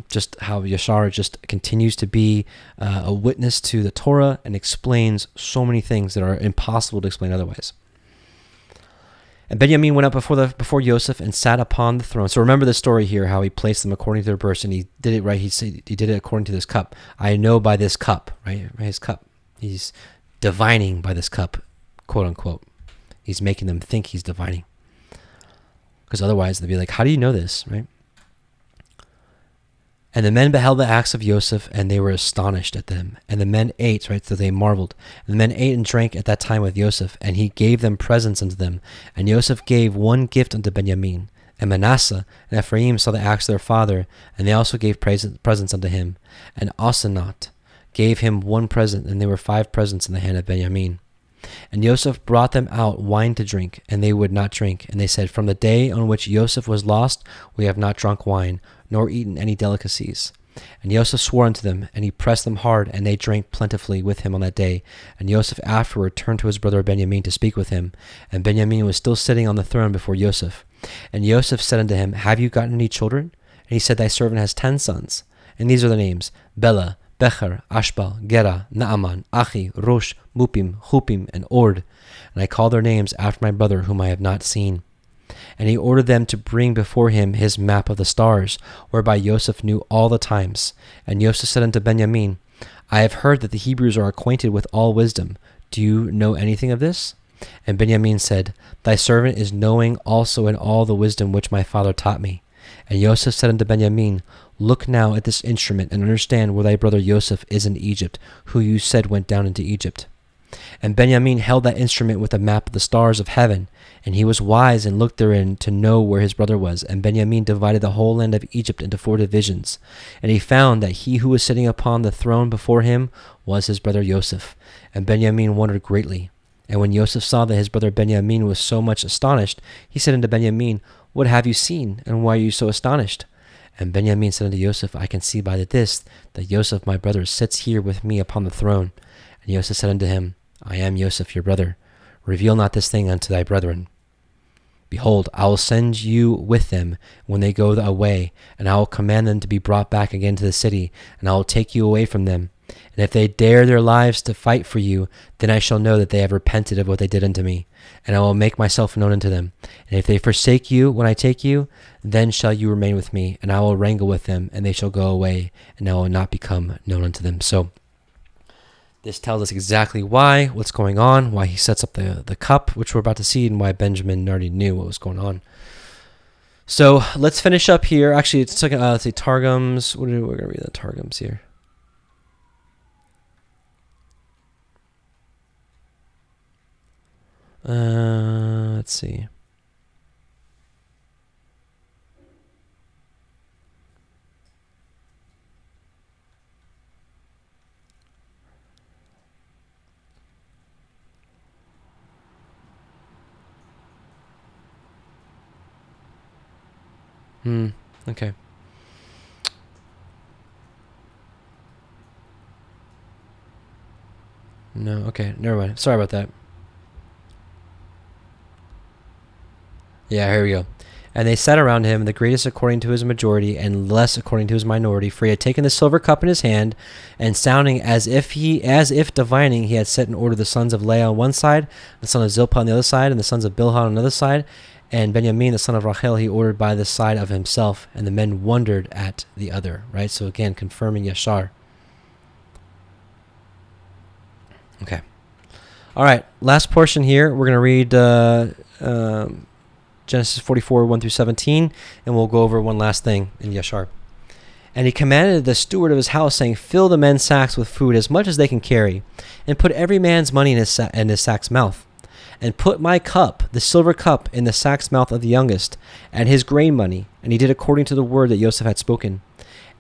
just how Yashar just continues to be a witness to the Torah and explains so many things that are impossible to explain otherwise. And Benjamin went up before Joseph and sat upon the throne. So remember the story here, how he placed them according to their births, and he did it right. He did it according to this cup. I know by this cup, right? His cup. He's divining by this cup, quote unquote. He's making them think he's divining. Because otherwise they'd be like, how do you know this, right? And the men beheld the acts of Joseph, and they were astonished at them. And the men ate, right, so they marveled. And the men ate and drank at that time with Joseph, and he gave them presents unto them. And Joseph gave one gift unto Benjamin. And Manasseh and Ephraim saw the acts of their father, and they also gave presents unto him. And Asenath gave him one present, and there were 5 presents in the hand of Benjamin. And Joseph brought them out wine to drink, and they would not drink. And they said, From the day on which Joseph was lost, we have not drunk wine, nor eaten any delicacies. And Joseph swore unto them, and he pressed them hard, and they drank plentifully with him on that day. And Joseph afterward turned to his brother Benjamin to speak with him. And Benjamin was still sitting on the throne before Joseph. And Joseph said unto him, Have you gotten any children? And he said, Thy servant has 10 sons. And these are the names, Bela, Becher, Ashbal, Gera, Naaman, Achi, Rosh, Mupim, Hupim, and Ord. And I call their names after my brother whom I have not seen. And he ordered them to bring before him his map of the stars, whereby Joseph knew all the times. And Joseph said unto Benjamin, I have heard that the Hebrews are acquainted with all wisdom. Do you know anything of this? And Benjamin said, Thy servant is knowing also in all the wisdom which my father taught me. And Joseph said unto Benjamin, Look now at this instrument, and understand where thy brother Joseph is in Egypt, who you said went down into Egypt. And Benjamin held that instrument with a map of the stars of heaven, and he was wise and looked therein to know where his brother was. And Benjamin divided the whole land of Egypt into 4 divisions. And he found that he who was sitting upon the throne before him was his brother Joseph. And Benjamin wondered greatly. And when Joseph saw that his brother Benjamin was so much astonished, he said unto Benjamin, What have you seen, and why are you so astonished? And Benjamin said unto Joseph, I can see by this, that Joseph my brother sits here with me upon the throne. And Joseph said unto him, I am Joseph your brother. Reveal not this thing unto thy brethren. Behold, I will send you with them when they go away, and I will command them to be brought back again to the city, and I will take you away from them. And if they dare their lives to fight for you, then I shall know that they have repented of what they did unto me, and I will make myself known unto them. And if they forsake you when I take you, then shall you remain with me, and I will wrangle with them, and they shall go away, and I will not become known unto them. So this tells us exactly what's going on, why he sets up the cup, which we're about to see, and why Benjamin already knew what was going on. So let's finish up here. Actually, it's like let's see, Targums. We're going to read the Targums here. Let's see. Okay. No, okay, never mind. Sorry about that. Yeah, here we go. And they sat around him, the greatest according to his majority, and less according to his minority. For he had taken the silver cup in his hand, and sounding as if divining, he had set in order the sons of Leah on one side, the son of Zilpah on the other side, and the sons of Bilhah on the other side. And Benjamin, the son of Rachel, he ordered by the side of himself, and the men wondered at the other. Right? So again, confirming Yashar. Okay. All right. Last portion here. We're going to read Genesis 44, 1 through 17, and we'll go over one last thing in Yashar. And he commanded the steward of his house, saying, Fill the men's sacks with food as much as they can carry, and put every man's money in his sack's mouth. And put my cup, the silver cup, in the sack's mouth of the youngest, and his grain money. And he did according to the word that Joseph had spoken.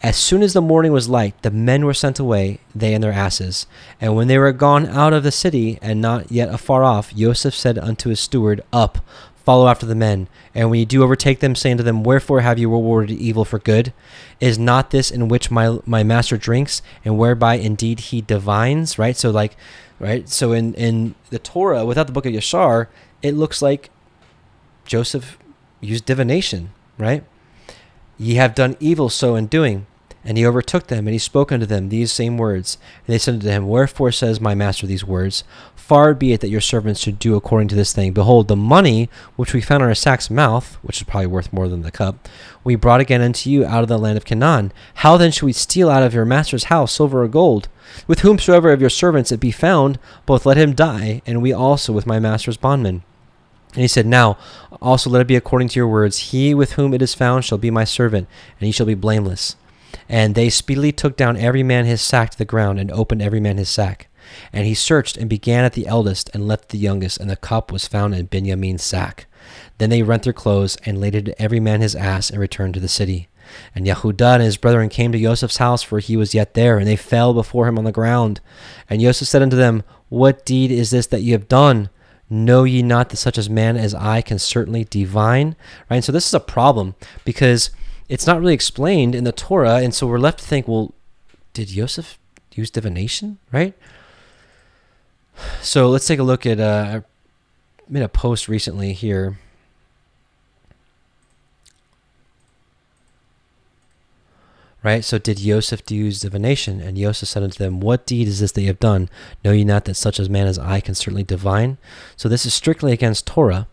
As soon as the morning was light, the men were sent away, they and their asses. And when they were gone out of the city, and not yet afar off, Joseph said unto his steward, Up, follow after the men. And when you do overtake them, say unto them, Wherefore have you rewarded evil for good? Is not this in which my master drinks, and whereby indeed he divines? Right? So So in the Torah, without the book of Yashar, it looks like Joseph used divination, right? Ye have done evil so in doing. And he overtook them, and he spoke unto them these same words. And they said unto him, Wherefore says my master these words? Far be it that your servants should do according to this thing. Behold, the money which we found in our sack's mouth, which is probably worth more than the cup, we brought again unto you out of the land of Canaan. How then should we steal out of your master's house silver or gold? With whomsoever of your servants it be found, both let him die, and we also with my master's bondmen. And he said, Now also let it be according to your words. He with whom it is found shall be my servant, and he shall be blameless. And they speedily took down every man his sack to the ground, and opened every man his sack. And he searched, and began at the eldest, and left the youngest, and the cup was found in Benjamin's sack. Then they rent their clothes, and laded every man his ass, and returned to the city. And Yehudah and his brethren came to Joseph's house, for he was yet there, and they fell before him on the ground. And Joseph said unto them, What deed is this that ye have done? Know ye not that such a man as I can certainly divine? Right? And so this is a problem, because it's not really explained in the Torah, and so we're left to think, well, did Joseph use divination? Right? So let's take a look at, I made a post recently here. Right? So did Joseph use divination? And Joseph said unto them, What deed is this that ye have done? Know ye not that such a man as I can certainly divine? So this is strictly against Torah.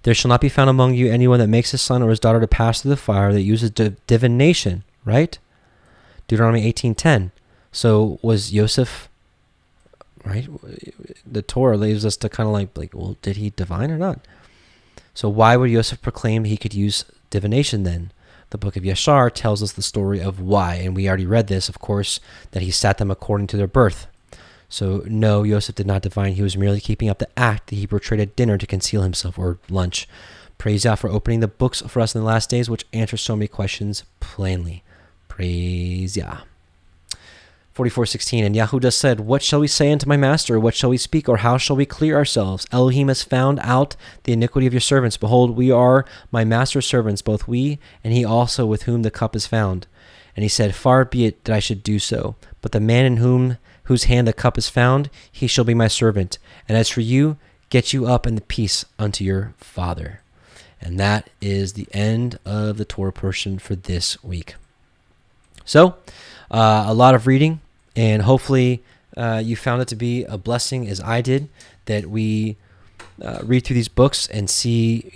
There shall not be found among you anyone that makes his son or his daughter to pass through the fire, that uses divination. Right? Deuteronomy 18:10. So was Joseph, right? The Torah leaves us to kind of like, well, did he divine or not? So why would Joseph proclaim he could use divination then? The book of Yashar tells us the story of why, and we already read this, of course, that he sat them according to their birth. So no, Joseph did not divine. He was merely keeping up the act that he portrayed at dinner to conceal himself, or lunch. Praise Yah for opening the books for us in the last days, which answer so many questions plainly. Praise Yah. 44:16, and Yehudah said, What shall we say unto my master? What shall we speak, or how shall we clear ourselves? Elohim has found out the iniquity of your servants. Behold, we are my master's servants, both we and he also with whom the cup is found. And he said, Far be it that I should do so, but the man in whose hand the cup is found, he shall be my servant. And as for you, get you up in the peace unto your father. And that is the end of the Torah portion for this week. So, a lot of reading, and hopefully you found it to be a blessing as I did, that we read through these books and see,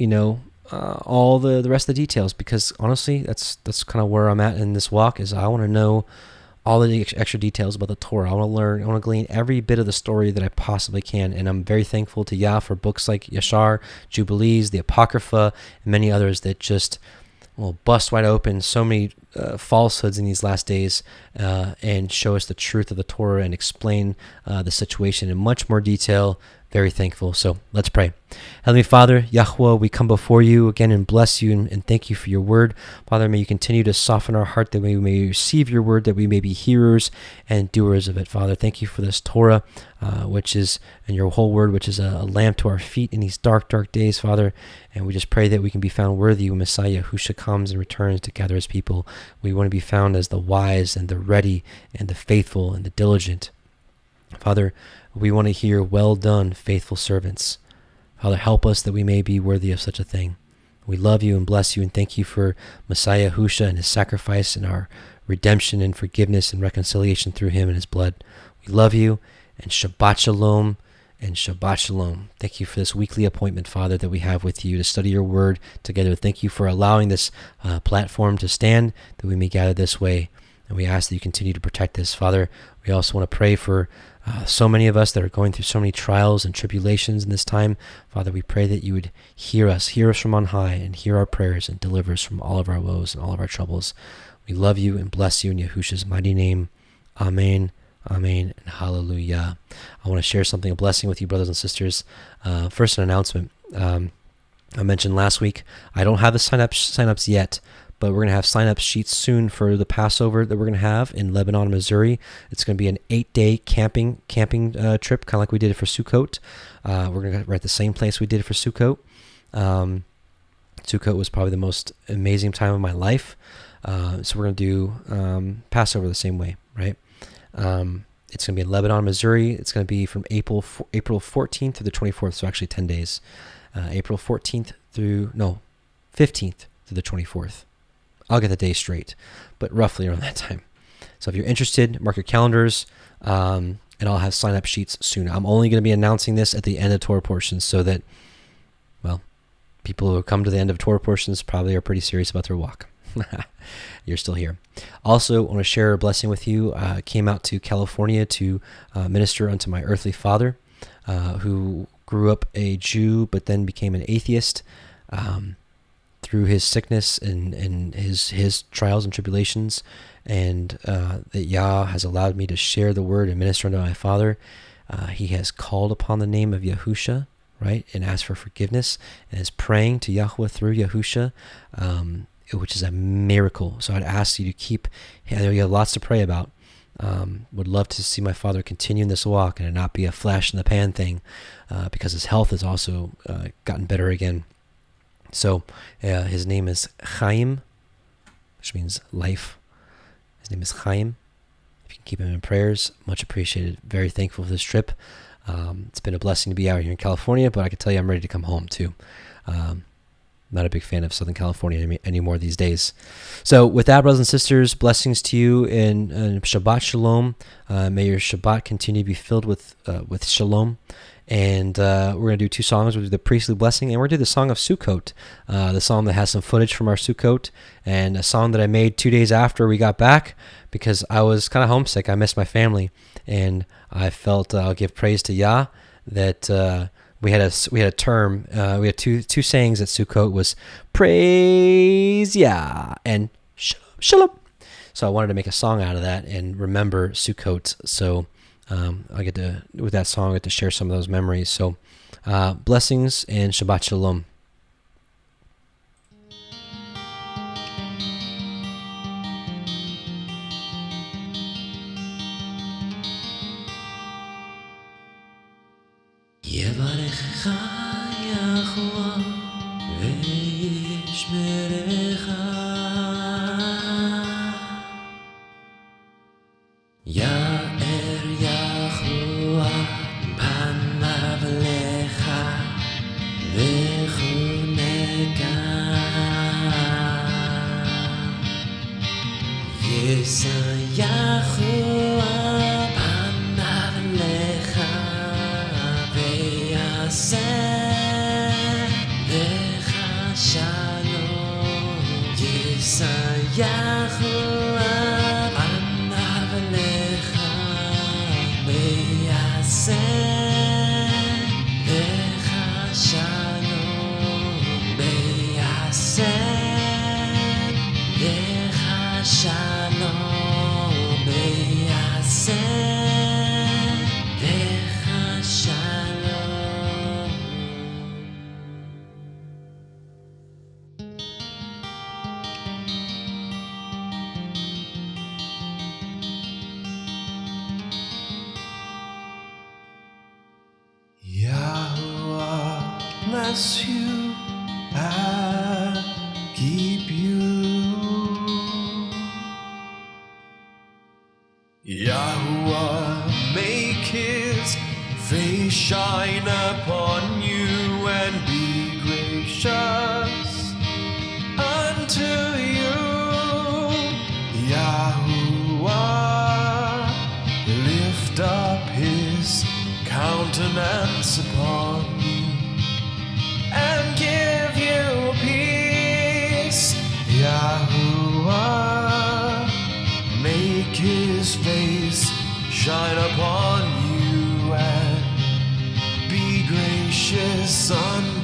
all the rest of the details, because honestly, that's kind of where I'm at in this walk, is I want to know all the extra details about the Torah. I want to learn, I want to glean every bit of the story that I possibly can, and I'm very thankful to Yah for books like Yashar, Jubilees, the Apocrypha, and many others that just bust wide open so many falsehoods in these last days, and show us the truth of the Torah and explain the situation in much more detail. Very thankful. So let's pray. Heavenly Father, Yahweh, we come before you again and bless you and thank you for your word. Father, may you continue to soften our heart, that we may receive your word, that we may be hearers and doers of it. Father, thank you for this Torah, which is, and your whole word, which is a lamp to our feet in these dark, dark days, Father. And we just pray that we can be found worthy when Messiah, Yahushua, comes and returns to gather his people. We want to be found as the wise and the ready and the faithful and the diligent. Father, we want to hear, well done, faithful servants. Father, help us that we may be worthy of such a thing. We love you and bless you and thank you for Messiah Yahushua and his sacrifice and our redemption and forgiveness and reconciliation through him and his blood. We love you, and Shabbat Shalom and Shabbat Shalom. Thank you for this weekly appointment, Father, that we have with you to study your word together. Thank you for allowing this platform to stand, that we may gather this way. And we ask that you continue to protect us, Father. We also want to pray for so many of us that are going through so many trials and tribulations in this time. Father, we pray that you would hear us from on high, and hear our prayers and deliver us from all of our woes and all of our troubles. We love you and bless you in Yahushua's mighty name. Amen, amen, and hallelujah. I want to share something, a blessing with you, brothers and sisters. First, an announcement. I mentioned last week, I don't have the sign-ups yet, but we're going to have sign-up sheets soon for the Passover that we're going to have in Lebanon, Missouri. It's going to be an 8-day camping trip, kind of like we did it for Sukkot. We're at the same place we did it for Sukkot. Sukkot was probably the most amazing time of my life. So we're going to do Passover the same way, right? It's going to be in Lebanon, Missouri. It's going to be from April 14th through the 24th, so actually 10 days. April 15th through the 24th. I'll get the day straight, but roughly around that time. So if you're interested, mark your calendars, and I'll have sign-up sheets soon. I'm only going to be announcing this at the end of Torah portions, so that, people who come to the end of Torah portions probably are pretty serious about their walk. You're still here. Also, I want to share a blessing with you. I came out to California to minister unto my earthly father, who grew up a Jew but then became an atheist. Through his sickness and his trials and tribulations. and that Yah has allowed me to share the word and minister unto my father. He has called upon the name of Yahusha, right, and asked for forgiveness, and is praying to Yahweh through Yahusha, which is a miracle. So I'd ask you to keep, I know you have lots to pray about. Would love to see my father continue in this walk and it not be a flash in the pan thing, because his health has also gotten better again. So his name is Chaim, which means life. His name is Chaim. If you can keep him in prayers, much appreciated. Very thankful for this trip. It's been a blessing to be out here in California, but I can tell you I'm ready to come home too. Not a big fan of Southern California anymore these days. So with that, brothers and sisters, blessings to you in Shabbat Shalom. May your Shabbat continue to be filled with Shalom. And we're going to do two songs. We'll do the priestly blessing, and we're going to do the song of Sukkot, the song that has some footage from our Sukkot, and a song that I made 2 days after we got back because I was kind of homesick. I missed my family, and I felt I'll give praise to Yah that we had a term. We had two sayings at Sukkot was praise Yah and shalom. So I wanted to make a song out of that and remember Sukkot. So I get to, with that song, I get to share some of those memories. So blessings and Shabbat Shalom. יברכך יחוה וישמרך יאר יחוה פניו לך וחונקה יישא יחוה פניו לך לך שלום ישייכו פניו לך ויעשה לך שלום ויעשה לך שלום ויעשה לך שלום. Yahuwah bless you and keep you. Yahuwah make his face shine upon you and be gracious unto you. Yahuwah lift up his countenance upon you and give you peace. Yahuwah make his face shine upon you and be gracious unto you.